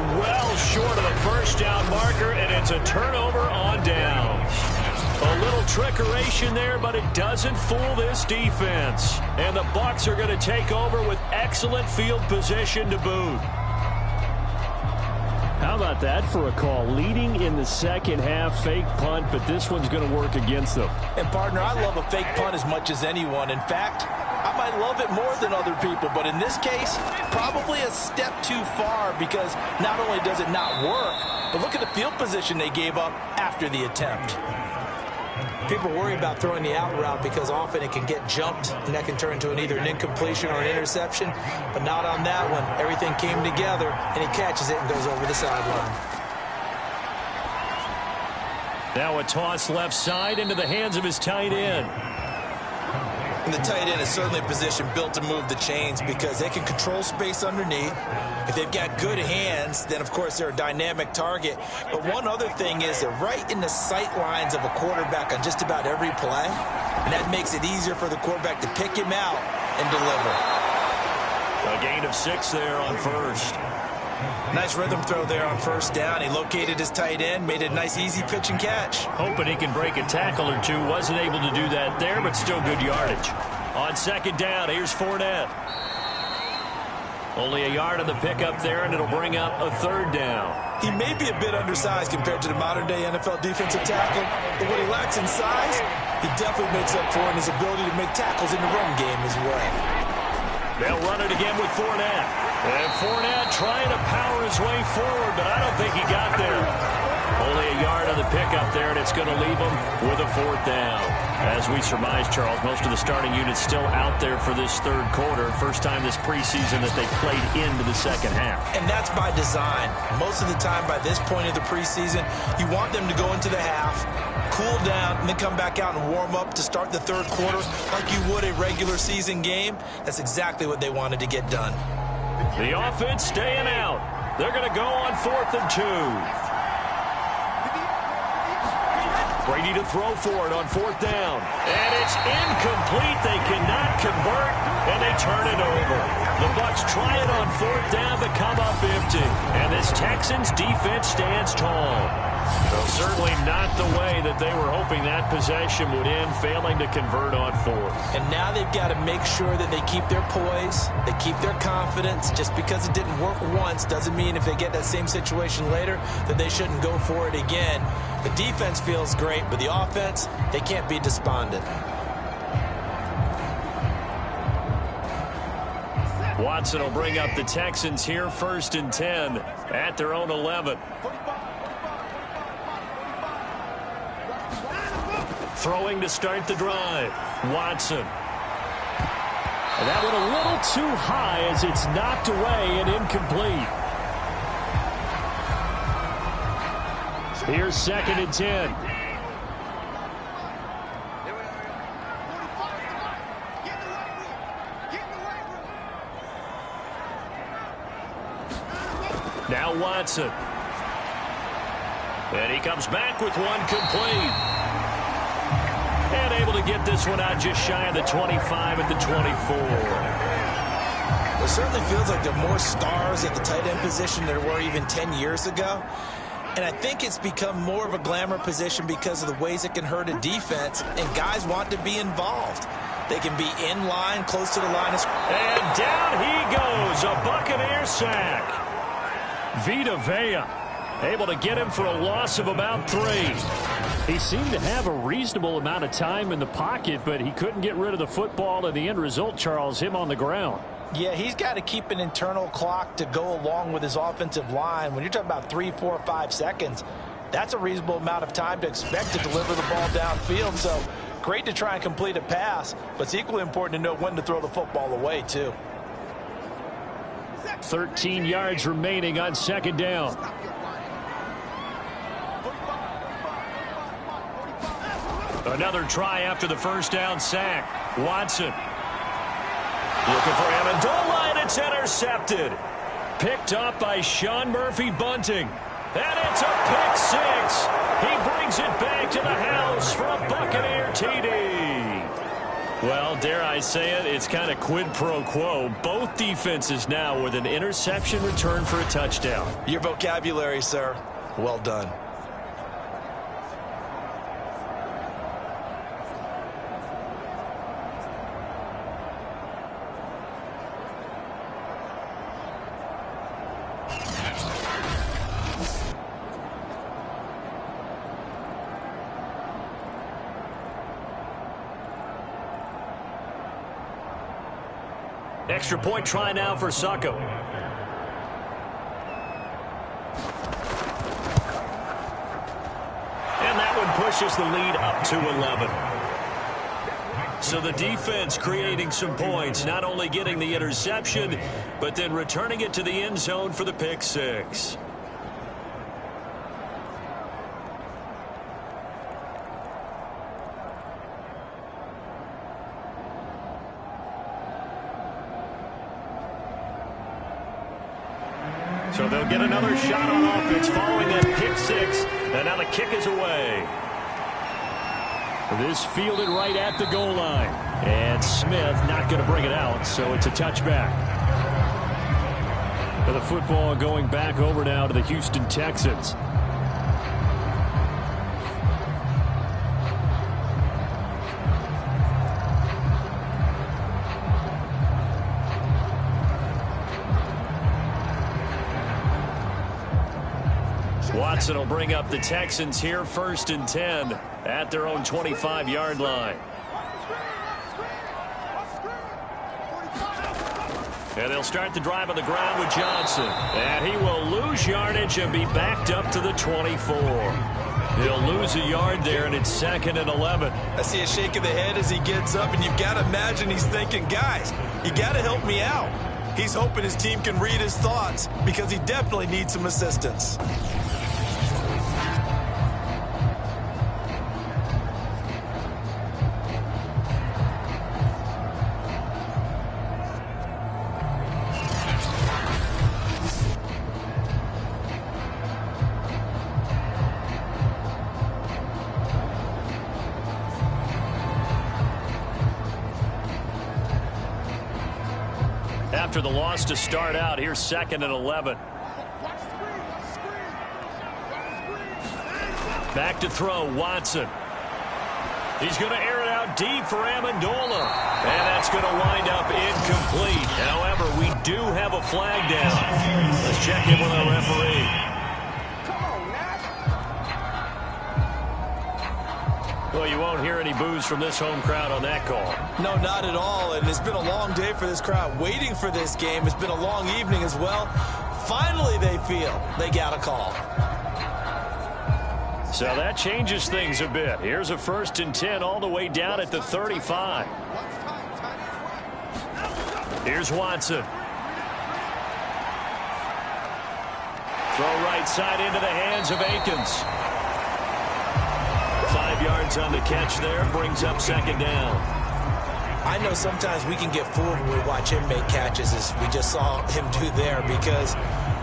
short of the first down marker, and it's a turnover on downs. A little trickeration there, but it doesn't fool this defense. And the Bucs are going to take over with excellent field position to boot. How about that for a call? Leading in the second half, fake punt, but this one's going to work against them. And, partner, I love a fake punt as much as anyone. In fact, I might love it more than other people, but in this case, probably a step too far because not only does it not work, but look at the field position they gave up after the attempt. People worry about throwing the out route because often it can get jumped, and that can turn into either an incompletion or an interception, but not on that one. Everything came together, and he catches it and goes over the sideline. Now a toss left side into the hands of his tight end. And the tight end is certainly a position built to move the chains because they can control space underneath. If they've got good hands, then, of course, they're a dynamic target. But one other thing is they're right in the sight lines of a quarterback on just about every play, and that makes it easier for the quarterback to pick him out and deliver. A gain of 6 there on first. Nice rhythm throw there on first down. He located his tight end, made a nice easy pitch and catch. Hoping he can break a tackle or two. Wasn't able to do that there, but still good yardage. On second down, here's Fournette. Only a yard on the pickup there, and it'll bring up a third down. He may be a bit undersized compared to the modern-day NFL defensive tackle, but what he lacks in size, he definitely makes up for in his ability to make tackles in the run game as well. They'll run it again with Fournette. And Fournette trying to power his way forward, but I don't think he got there. Only a yard on the pickup there, and it's going to leave him with a fourth down. As we surmise, Charles, most of the starting units still out there for this third quarter. First time this preseason that they played into the second half. And that's by design. Most of the time by this point of the preseason, you want them to go into the half, cool down, and then come back out and warm up to start the third quarter like you would a regular season game. That's exactly what they wanted to get done. The offense staying out. They're going to go on 4th and 2. Brady to throw for it on 4th down. And it's incomplete. They cannot convert, and they turn it over. The Bucs try it on 4th down, but come up empty. And this Texans defense stands tall. So certainly not the way that they were hoping that possession would end, failing to convert on 4th. And now they've got to make sure that they keep their poise, they keep their confidence. Just because it didn't work once doesn't mean if they get that same situation later that they shouldn't go for it again. The defense feels great, but the offense, they can't be despondent. Watson will bring up the Texans here, 1st and 10 at their own 11. Throwing to start the drive. Watson. And that one a little too high as it's knocked away and incomplete. Here's 2nd and 10. Now Watson. And he comes back with one complete. And able to get this one out just shy of the 25 at the 24. It certainly feels like there are more stars at the tight end position than there were even 10 years ago. And I think it's become more of a glamour position because of the ways it can hurt a defense, and guys want to be involved. They can be in line, close to the line. And down he goes, a Buccaneer sack. Vita Vea able to get him for a loss of about 3. He seemed to have a reasonable amount of time in the pocket, but he couldn't get rid of the football, and the end result, Charles, him on the ground. Yeah, he's got to keep an internal clock to go along with his offensive line. When you're talking about 3, 4, 5 seconds, that's a reasonable amount of time to expect to deliver the ball downfield. So great to try and complete a pass, but it's equally important to know when to throw the football away, too. 13 yards remaining on 2nd down. Another try after the first down sack. Watson. Looking for Amendola, and it's intercepted. Picked up by Sean Murphy-Bunting. And it's a pick 6. He brings it back to the house for a Buccaneer TD. Well, dare I say it, it's kind of quid pro quo. Both defenses now with an interception return for a touchdown. Your vocabulary, sir. Well done. Extra point try now for Succo. And that one pushes the lead up to 11. So the defense creating some points, not only getting the interception, but then returning it to the end zone for the pick six. So they'll get another shot on offense following that pick six. And now the kick is away. This fielded right at the goal line. And Smith not going to bring it out, so it's a touchback. The football going back over now to the Houston Texans. Watson will bring up the Texans here 1st and 10 at their own 25-yard line. And they'll start the drive on the ground with Johnson. And he will lose yardage and be backed up to the 24. He'll lose a yard there, and it's 2nd and 11. I see a shake of the head as he gets up, and you've got to imagine he's thinking, guys, you got to help me out. He's hoping his team can read his thoughts because he definitely needs some assistance. After the loss to start out, here's 2nd and 11. Back to throw, Watson. He's going to air it out deep for Amendola. And that's going to wind up incomplete. However, we do have a flag down. Let's check in with our referee. Well, you won't hear any boos from this home crowd on that call. No, not at all. And it's been a long day for this crowd waiting for this game. It's been a long evening as well. Finally, they feel they got a call. So that changes things a bit. Here's a 1st and 10 all the way down at the 35. Here's Watson. Throw right side into the hands of Akins. 5 yards on the catch there. Brings up 2nd down. I know sometimes we can get fooled when we watch him make catches, as we just saw him do there, because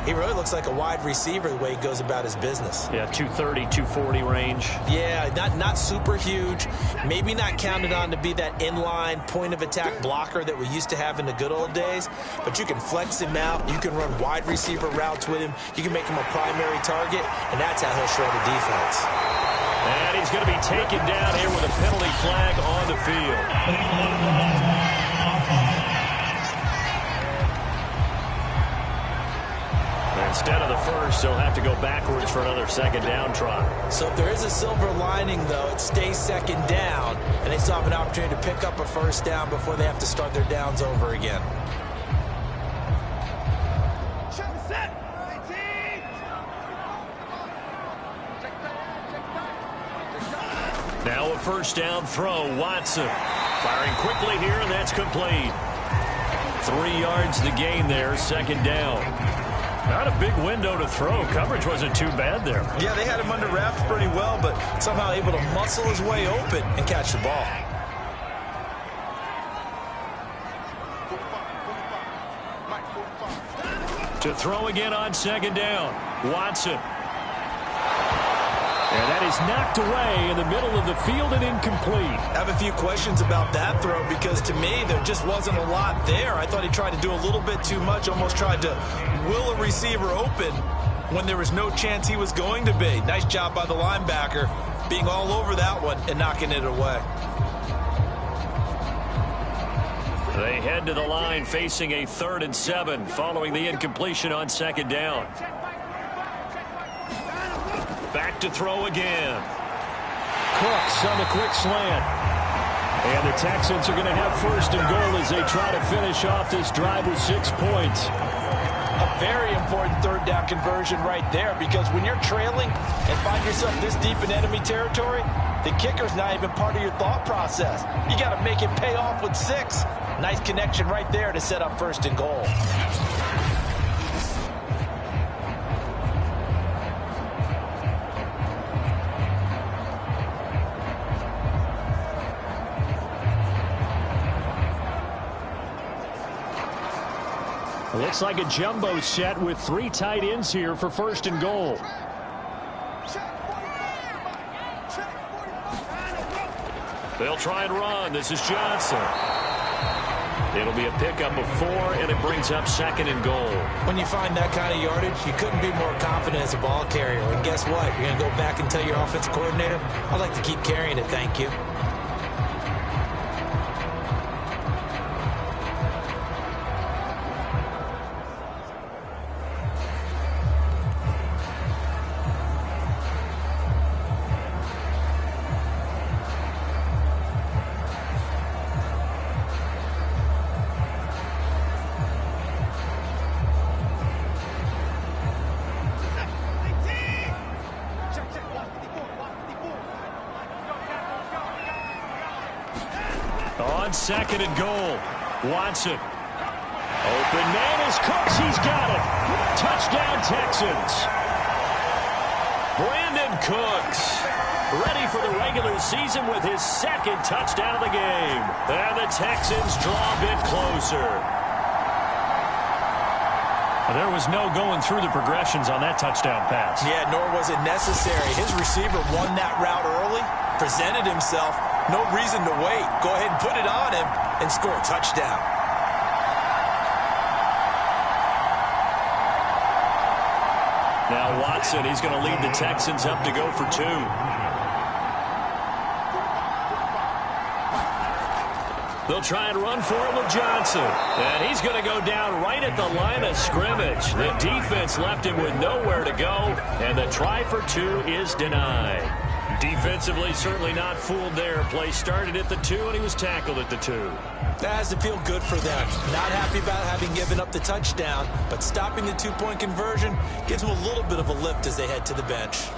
he really looks like a wide receiver the way he goes about his business. Yeah, 230, 240 range. Yeah, not super huge. Maybe not counted on to be that inline point-of-attack blocker that we used to have in the good old days. But you can flex him out. You can run wide receiver routes with him. You can make him a primary target, and that's how he'll shred a defense. And he's going to be taken down here with a penalty flag on the field. Instead of the first, they'll have to go backwards for another 2nd down try. So if there is a silver lining, though, it stays 2nd down, and they still have an opportunity to pick up a 1st down before they have to start their downs over again. Now a 1st down throw, Watson. Firing quickly here, and that's complete. 3 yards the gain there, 2nd down. Not a big window to throw. Coverage wasn't too bad there. Yeah, they had him under wraps pretty well, but somehow able to muscle his way open and catch the ball. To throw again on 2nd down, Watson. And that is knocked away in the middle of the field and incomplete. I have a few questions about that throw because to me there just wasn't a lot there. I thought he tried to do a little bit too much, almost tried to will a receiver open when there was no chance he was going to be. Nice job by the linebacker being all over that one and knocking it away. They head to the line facing a 3rd and 7 following the incompletion on 2nd down. Back to throw again. Cooks on the quick slant. And the Texans are going to have 1st and goal as they try to finish off this drive with 6 points. A very important 3rd down conversion right there because when you're trailing and find yourself this deep in enemy territory, the kicker's not even part of your thought process. You got to make it pay off with 6. Nice connection right there to set up 1st and goal. Looks like a jumbo set with 3 tight ends here for 1st and goal. They'll try and run. This is Johnson. It'll be a pickup of 4, and it brings up 2nd and goal. When you find that kind of yardage, you couldn't be more confident as a ball carrier. And guess what? You're going to go back and tell your offensive coordinator, I'd like to keep carrying it, thank you. On 2nd and goal, Watson. Open man is Cooks. He's got it. Touchdown, Texans. Brandon Cooks, ready for the regular season with his 2nd touchdown of the game. And the Texans draw a bit closer. There was no going through the progressions on that touchdown pass. Yeah, nor was it necessary. His receiver won that route early, presented himself. No reason to wait. Go ahead and put it on him and score a touchdown. Now Watson, he's going to lead the Texans up to go for 2. They'll try and run for it with Johnson. And he's going to go down right at the line of scrimmage. The defense left him with nowhere to go. And the try for 2 is denied. Defensively, certainly not fooled there. Play started at the 2, and he was tackled at the 2. That has to feel good for them. Not happy about having given up the touchdown, but stopping the 2-point conversion gives them a little bit of a lift as they head to the bench.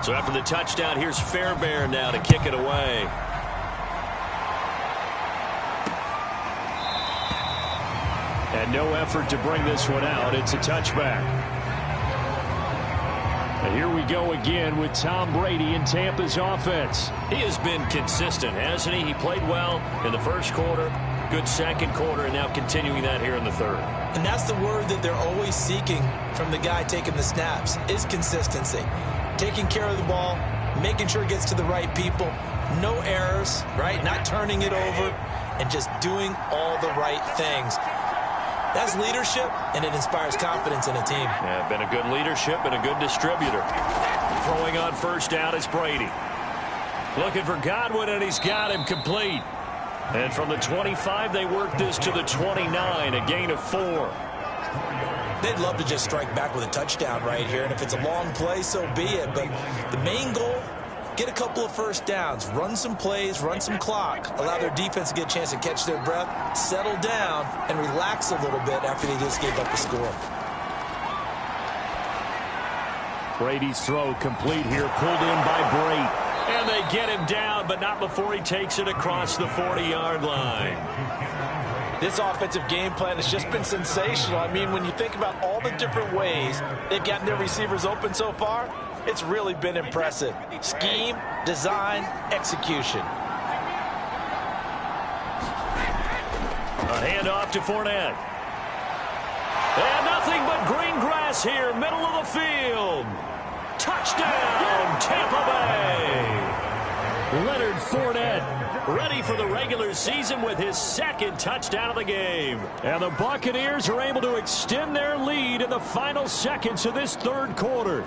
So after the touchdown, here's Fairbairn now to kick it away. And no effort to bring this one out. It's a touchback. And here we go again with Tom Brady in Tampa's offense. He has been consistent, hasn't he? He played well in the 1st quarter, good 2nd quarter, and now continuing that here in the 3rd. And that's the word that they're always seeking from the guy taking the snaps, is consistency. Taking care of the ball, making sure it gets to the right people, no errors, right? Not turning it over, and just doing all the right things. That's leadership, and it inspires confidence in a team. Yeah, been a good leadership and a good distributor. Throwing on 1st down is Brady. Looking for Godwin, and he's got him complete. And from the 25, they work this to the 29, a gain of 4. They'd love to just strike back with a touchdown right here, and if it's a long play, so be it. But the main goal, get a couple of first downs, run some plays, run some clock, allow their defense to get a chance to catch their breath, settle down, and relax a little bit after they just gave up the score. Brady's throw complete here, pulled in by Brate. And they get him down, but not before he takes it across the 40-yard line. This offensive game plan has just been sensational. I mean, when you think about all the different ways they've gotten their receivers open so far, it's really been impressive. Scheme, design, execution. A handoff to Fournette. And nothing but green grass here, middle of the field. Touchdown, Tampa Bay. Leonard Fournette ready for the regular season with his second touchdown of the game. And the Buccaneers are able to extend their lead in the final seconds of this third quarter.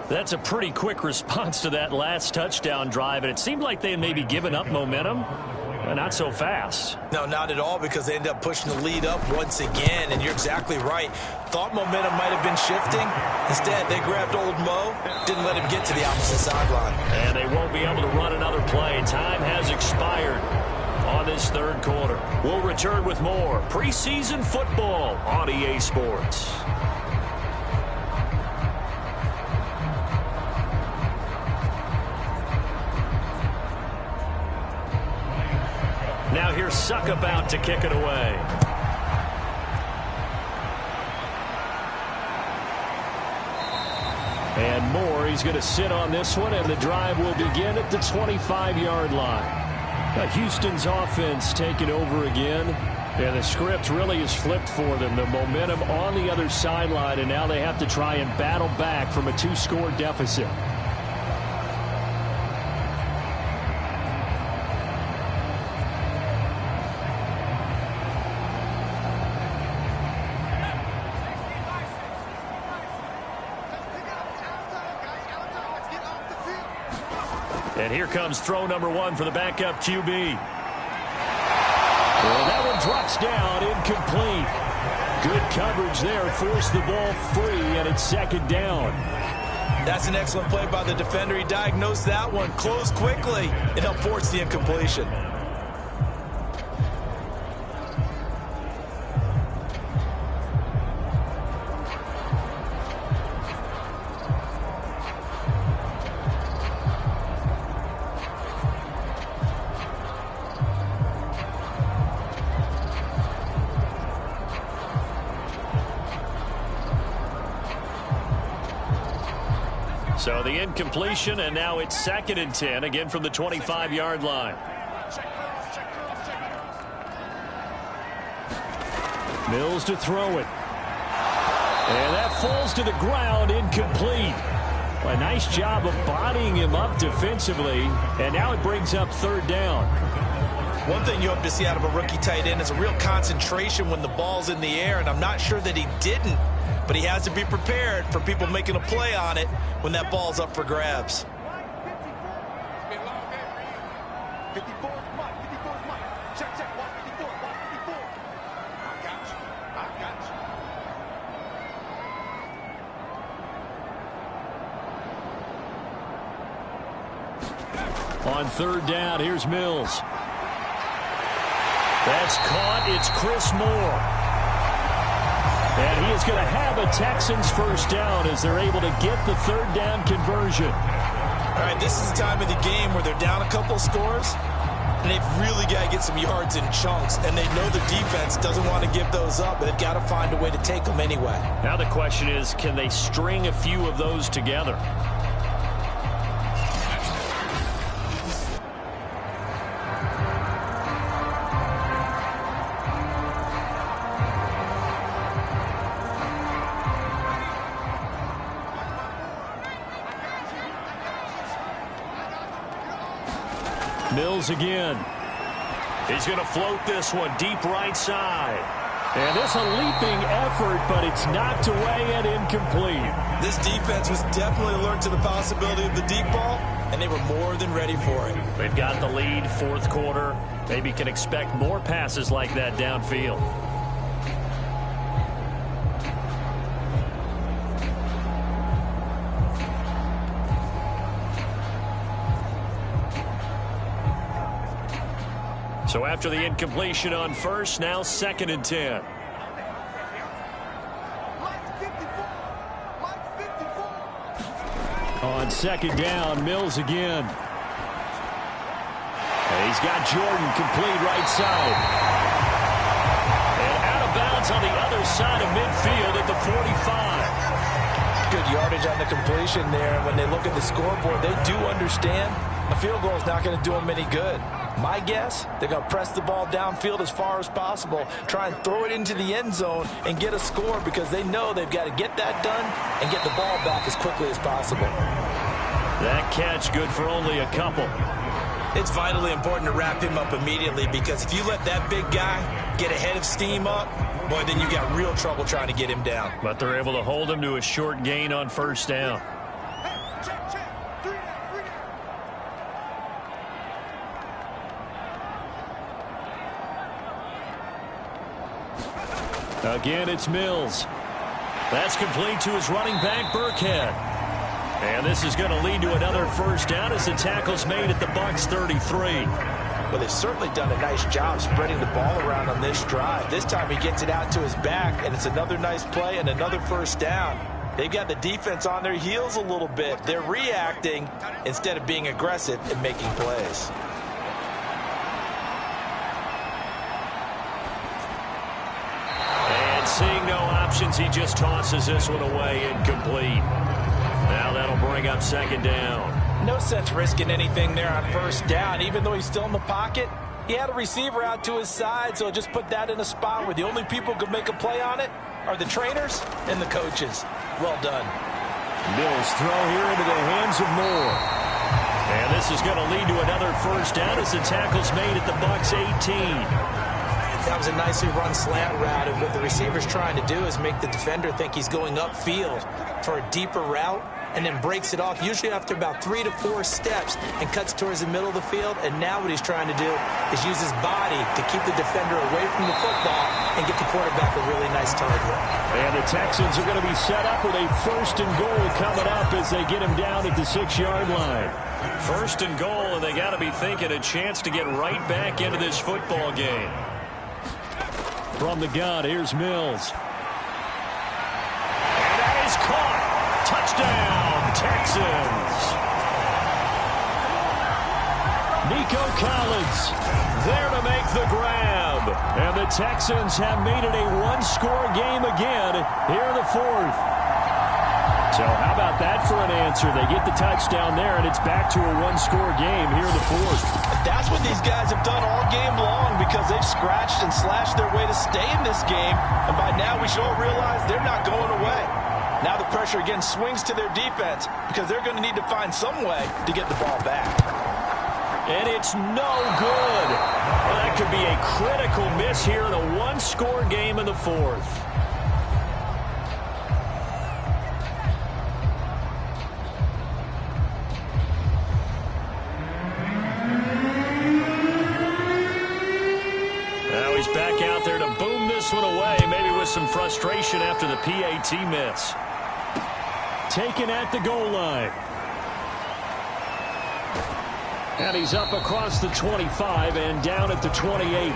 That's a pretty quick response to that last touchdown drive, and it seemed like they had maybe given up momentum. Not so fast. No, not at all, because they end up pushing the lead up once again, and you're exactly right. Thought momentum might have been shifting. Instead, they grabbed old Mo, didn't let him get to the opposite sideline. And they won't be able to run another play. Time has expired on this third quarter. We'll return with more preseason football on EA Sports. Now here's Suck about to kick it away. And Moore, he's going to sit on this one, and the drive will begin at the 25-yard line. Now Houston's offense taking over again, and the script really is flipped for them. The momentum on the other sideline, and now they have to try and battle back from a two-score deficit. And here comes throw number one for the backup QB. Well, that one drops down, incomplete. Good coverage there, forced the ball free, and it's second down. That's an excellent play by the defender. He diagnosed that one, closed quickly, and helped force the incompletion. So the incompletion, and now it's 2nd and 10, again from the 25-yard line. Mills to throw it. And that falls to the ground, incomplete. A nice job of bodying him up defensively, and now it brings up third down. One thing you hope to see out of a rookie tight end is a real concentration when the ball's in the air, and I'm not sure that he didn't. But he has to be prepared for people making a play on it when that ball's up for grabs. On third down, here's Mills. That's caught. It's Chris Moore. And he is going to have a Texans first down as they're able to get the third down conversion. All right, this is the time of the game where they're down a couple scores, and they've really got to get some yards in chunks, and they know the defense doesn't want to give those up, but they've got to find a way to take them anyway. Now the question is, can they string a few of those together? Mills again. He's going to float this one deep right side. And this a leaping effort, but it's knocked away and incomplete. This defense was definitely alert to the possibility of the deep ball, and they were more than ready for it. They've got the lead, fourth quarter. Maybe can expect more passes like that downfield. So after the incompletion on first, now 2nd and 10. On 2nd down, Mills again. And he's got Jordan complete right side. And out of bounds on the other side of midfield at the 45. Good yardage on the completion there. When they look at the scoreboard, they do understand a field goal is not going to do them any good. My guess, they're going to press the ball downfield as far as possible, try and throw it into the end zone and get a score because they know they've got to get that done and get the ball back as quickly as possible. That catch good for only a couple. It's vitally important to wrap him up immediately because if you let that big guy get ahead of steam up, boy, then you've got real trouble trying to get him down. But they're able to hold him to a short gain on first down. Again, it's Mills. That's complete to his running back, Burkhead. And this is going to lead to another first down as the tackle's made at the Bucs 33. Well, they've certainly done a nice job spreading the ball around on this drive. This time he gets it out to his back, and it's another nice play and another first down. They've got the defense on their heels a little bit. They're reacting instead of being aggressive and making plays. And seeing no options, he just tosses this one away, incomplete. Now that'll bring up 2nd down. No sense risking anything there on first down. Even though he's still in the pocket, he had a receiver out to his side, so just put that in a spot where the only people who could make a play on it are the trainers and the coaches. Well done. Mills throw here into the hands of Moore. And this is going to lead to another first down as the tackle's made at the Bucs 18. That was a nicely run slant route, and what the receiver's trying to do is make the defender think he's going upfield for a deeper route, and then breaks it off, usually after about 3 to 4 steps, and cuts towards the middle of the field. And now what he's trying to do is use his body to keep the defender away from the football and get the quarterback a really nice target. And the Texans are going to be set up with a 1st and goal coming up as they get him down at the 6-yard line. 1st and goal, and they got to be thinking a chance to get right back into this football game. From the gun, here's Mills. And that is caught. Touchdown, Texans. Nico Collins there to make the grab. And the Texans have made it a 1-score game again here in the 4th. So how about that for an answer? They get the touchdown there, and it's back to a 1-score game here in the 4th. That's what these guys have done all game long because they've scratched and slashed their way to stay in this game. And by now we should all realize they're not going away. Now the pressure again swings to their defense because they're going to need to find some way to get the ball back. And it's no good. Well, that could be a critical miss here in a 1-score game in the 4th. Now he's back out there to boom this one away, maybe with some frustration after the PAT miss. Taken at the goal line. And he's up across the 25 and down at the 28.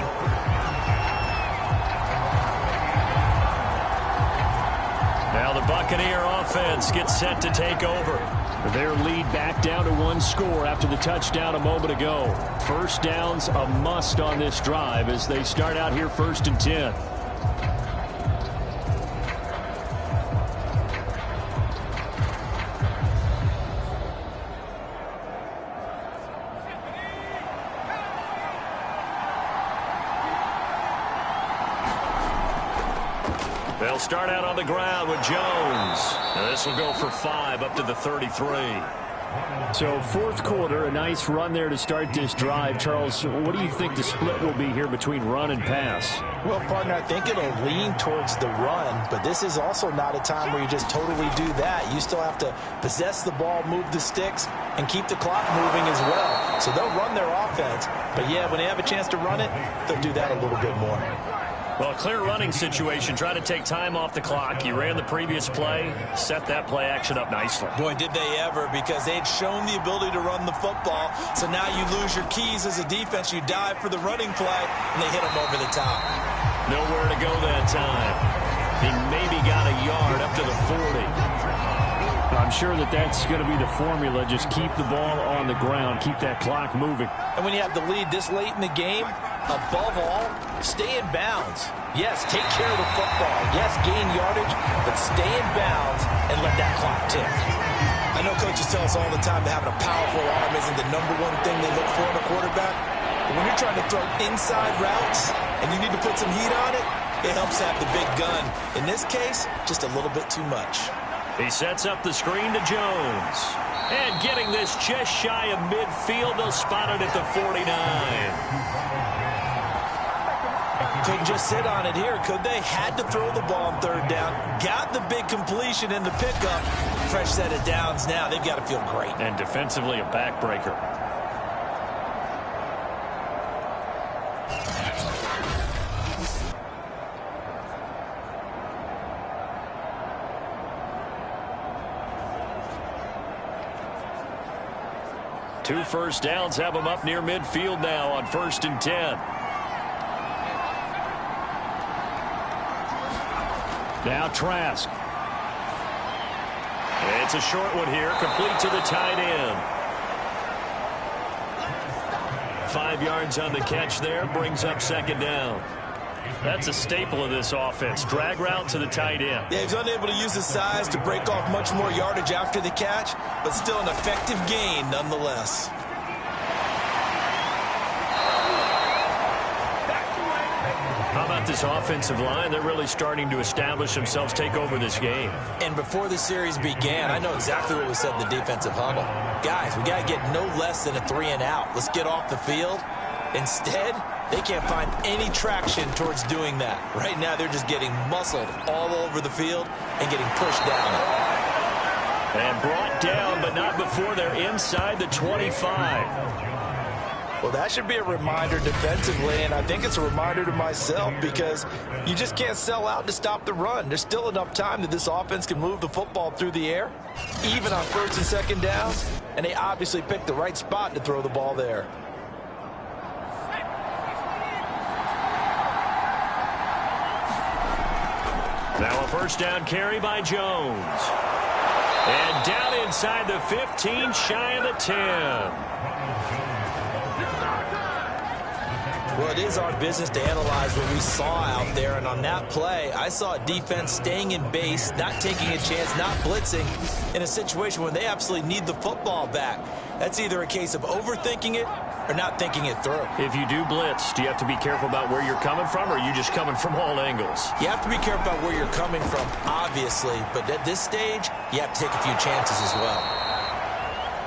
Now the Buccaneer offense gets set to take over. Their lead back down to 1 score after the touchdown a moment ago. First down's a must on this drive as they start out here 1st and 10. They'll start out on the ground with Jones. And this will go for 5 up to the 33. So 4th quarter, a nice run there to start this drive. Charles, what do you think the split will be here between run and pass? Well, partner, I think it'll lean towards the run, but this is also not a time where you just totally do that. You still have to possess the ball, move the sticks, and keep the clock moving as well. So they'll run their offense, but yeah, when they have a chance to run it, they'll do that a little bit more. Well, a clear running situation. Try to take time off the clock. You ran the previous play, set that play action up nicely. Boy, did they ever, because they'd shown the ability to run the football. So now you lose your keys as a defense. You dive for the running play, and they hit them over the top. Nowhere to go that time. He maybe got a yard up to the 40. I'm sure that's going to be the formula. Just keep the ball on the ground. Keep that clock moving. And when you have the lead this late in the game, above all, stay in bounds. Yes, take care of the football. Yes, gain yardage, but stay in bounds and let that clock tick. I know coaches tell us all the time that having a powerful arm isn't the #1 thing they look for in a quarterback. But when you're trying to throw inside routes and you need to put some heat on it, it helps have the big gun. In this case, just a little bit too much. He sets up the screen to Jones. And getting this just shy of midfield, they'll spot it at the 49. Couldn't just sit on it here, could they? Had to throw the ball on 3rd down. Got the big completion in the pickup. Fresh set of downs now. They've got to feel great. And defensively, a backbreaker. Two first downs have them up near midfield now on 1st and 10. Now Trask. It's a short one here, complete to the tight end. 5 yards on the catch there, brings up 2nd down. That's a staple of this offense. Drag route to the tight end. Yeah, he's unable to use his size to break off much more yardage after the catch, but still an effective gain nonetheless. How about this offensive line? They're really starting to establish themselves, take over this game. And before the series began, I know exactly what was said in the defensive huddle. Guys, we got to get no less than a 3-and-out. Let's get off the field. Instead, they can't find any traction towards doing that. Right now, they're just getting muscled all over the field and getting pushed down. And brought down, but not before they're inside the 25. Well, that should be a reminder defensively, and I think it's a reminder to myself, because you just can't sell out to stop the run. There's still enough time that this offense can move the football through the air, even on 1st and 2nd downs, and they obviously picked the right spot to throw the ball there. Now a 1st down carry by Jones. And down inside the 15, shy of the 10. Well, it is our business to analyze what we saw out there, and on that play, I saw a defense staying in base, not taking a chance, not blitzing, in a situation where they absolutely need the football back. That's either a case of overthinking it or not thinking it through. If you do blitz, do you have to be careful about where you're coming from, or are you just coming from all angles? You have to be careful about where you're coming from, obviously, but at this stage, you have to take a few chances as well.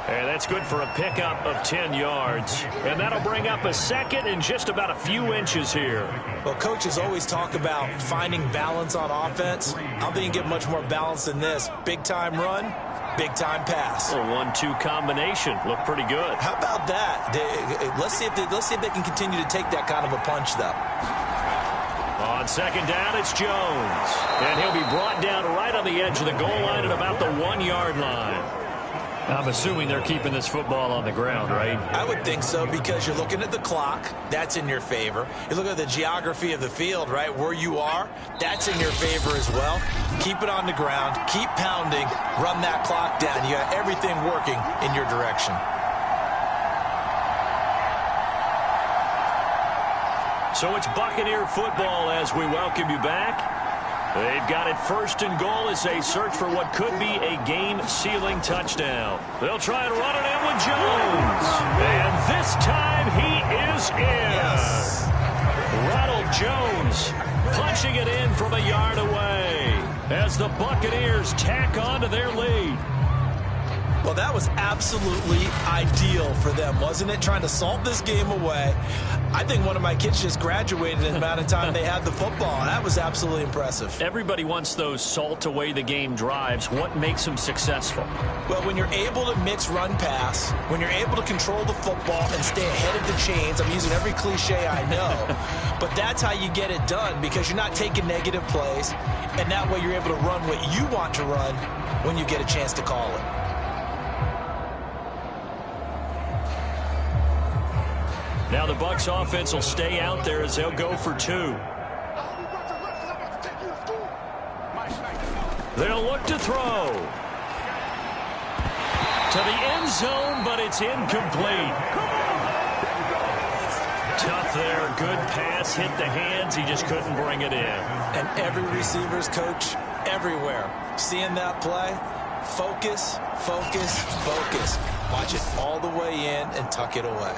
And that's good for a pickup of 10 yards. And that'll bring up a 2nd and just about a few inches here. Well, coaches always talk about finding balance on offense. I don't think you get much more balance than this. Big-time run, big-time pass. A 1-2 combination. Looked pretty good. How about that? Let's see if they can continue to take that kind of a punch, though. On 2nd down, it's Jones. And he'll be brought down right on the edge of the goal line at about the 1-yard line. I'm assuming they're keeping this football on the ground, right? I would think so, because you're looking at the clock. That's in your favor. You look at the geography of the field, right, where you are. That's in your favor as well. Keep it on the ground. Keep pounding. Run that clock down. You got everything working in your direction. So it's Buccaneer football as we welcome you back. They've got it 1st and goal as they search for what could be a game-sealing touchdown. They'll try and run it in with Jones. And this time he is in. Yes. Ronald Jones punching it in from a yard away as the Buccaneers tack on to their lead. Well, that was absolutely ideal for them, wasn't it? Trying to salt this game away. I think one of my kids just graduated in the amount of time they had the football. That was absolutely impressive. Everybody wants those salt away the game drives. What makes them successful? Well, when you're able to mix run pass, when you're able to control the football and stay ahead of the chains, I'm using every cliche I know, but that's how you get it done because you're not taking negative plays, and that way you're able to run what you want to run when you get a chance to call it. Now the Bucs offense will stay out there as they'll go for 2. They'll look to throw. To the end zone, but it's incomplete. Tough there. Good pass. Hit the hands. He just couldn't bring it in. And every receiver's coach everywhere. Seeing that play, focus, focus, focus. Watch it all the way in and tuck it away.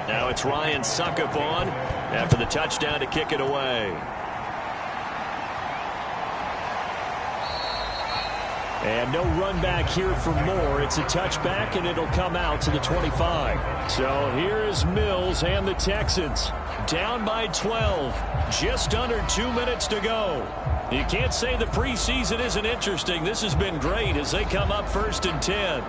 Now it's Ryan Suckup on after the touchdown to kick it away. And no run back here for Moore. It's a touchback, and it'll come out to the 25. So here is Mills and the Texans. Down by 12. Just under 2 minutes to go. You can't say the preseason isn't interesting. This has been great as they come up 1st and 10.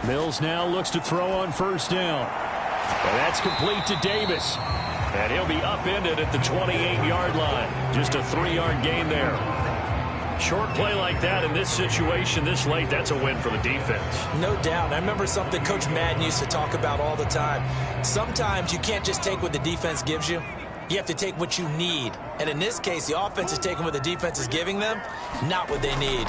Mills now looks to throw on 1st down. And that's complete to Davis. And he'll be upended at the 28-yard line. Just a 3-yard gain there. Short play like that in this situation this late, that's a win for the defense. No doubt. I remember something Coach Madden used to talk about all the time. Sometimes you can't just take what the defense gives you. You have to take what you need. And in this case, the offense is taking what the defense is giving them, not what they need.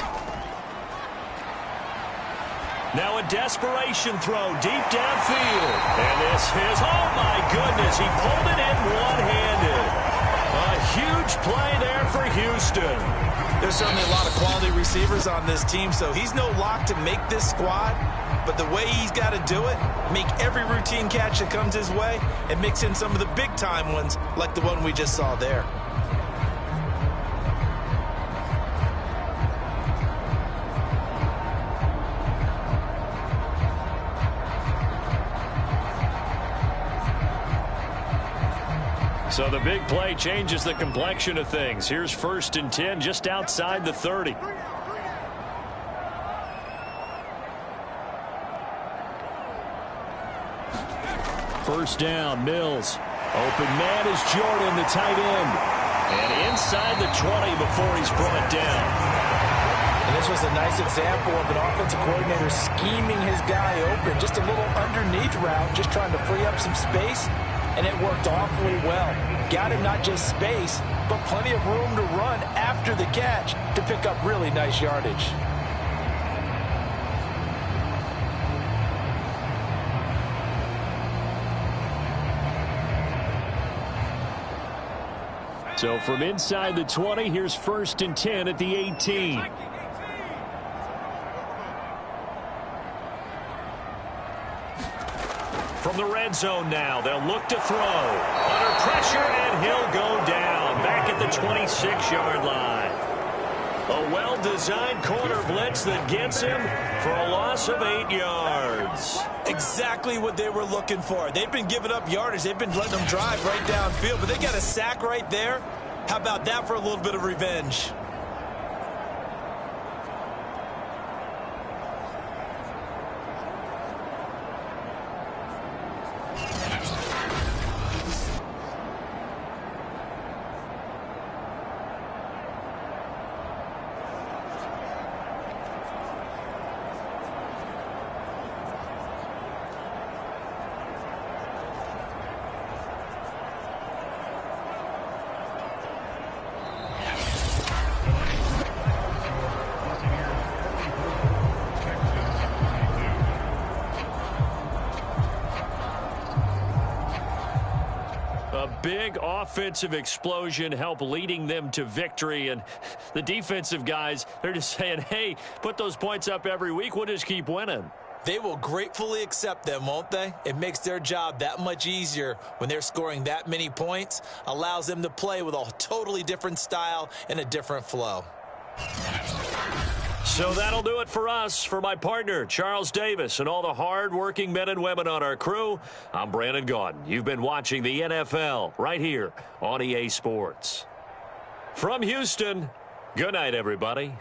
Now a desperation throw deep downfield. And this is, oh my goodness, he pulled it in one-handed. A huge play there for Houston. There's certainly a lot of quality receivers on this team, so he's no lock to make this squad. But the way he's got to do it, make every routine catch that comes his way, and mix in some of the big-time ones like the one we just saw there. So the big play changes the complexion of things. Here's 1st and 10 just outside the 30. First down, Mills. Open man is Jordan, the tight end. And inside the 20 before he's brought down. And this was a nice example of an offensive coordinator scheming his guy open. Just a little underneath route, just trying to free up some space. And it worked awfully well. Got him not just space, but plenty of room to run after the catch to pick up really nice yardage. So from inside the 20, here's 1st and 10 at the 18. From the red zone now, they'll look to throw. Under pressure, and he'll go down. Back at the 26-yard line. A well-designed corner blitz that gets him for a loss of 8 yards. Exactly what they were looking for. They've been giving up yardage. They've been letting them drive right downfield, but they got a sack right there. How about that for a little bit of revenge? big offensive explosion help leading them to victory. And the defensive guys, they're just saying, hey, put those points up every week. We'll just keep winning. They will gratefully accept them, won't they? It makes their job that much easier when they're scoring that many points. Allows them to play with a totally different style and a different flow. So that'll do it for us. For my partner, Charles Davis, and all the hard-working men and women on our crew, I'm Brandon Gaudin. You've been watching the NFL right here on EA Sports. From Houston, good night, everybody.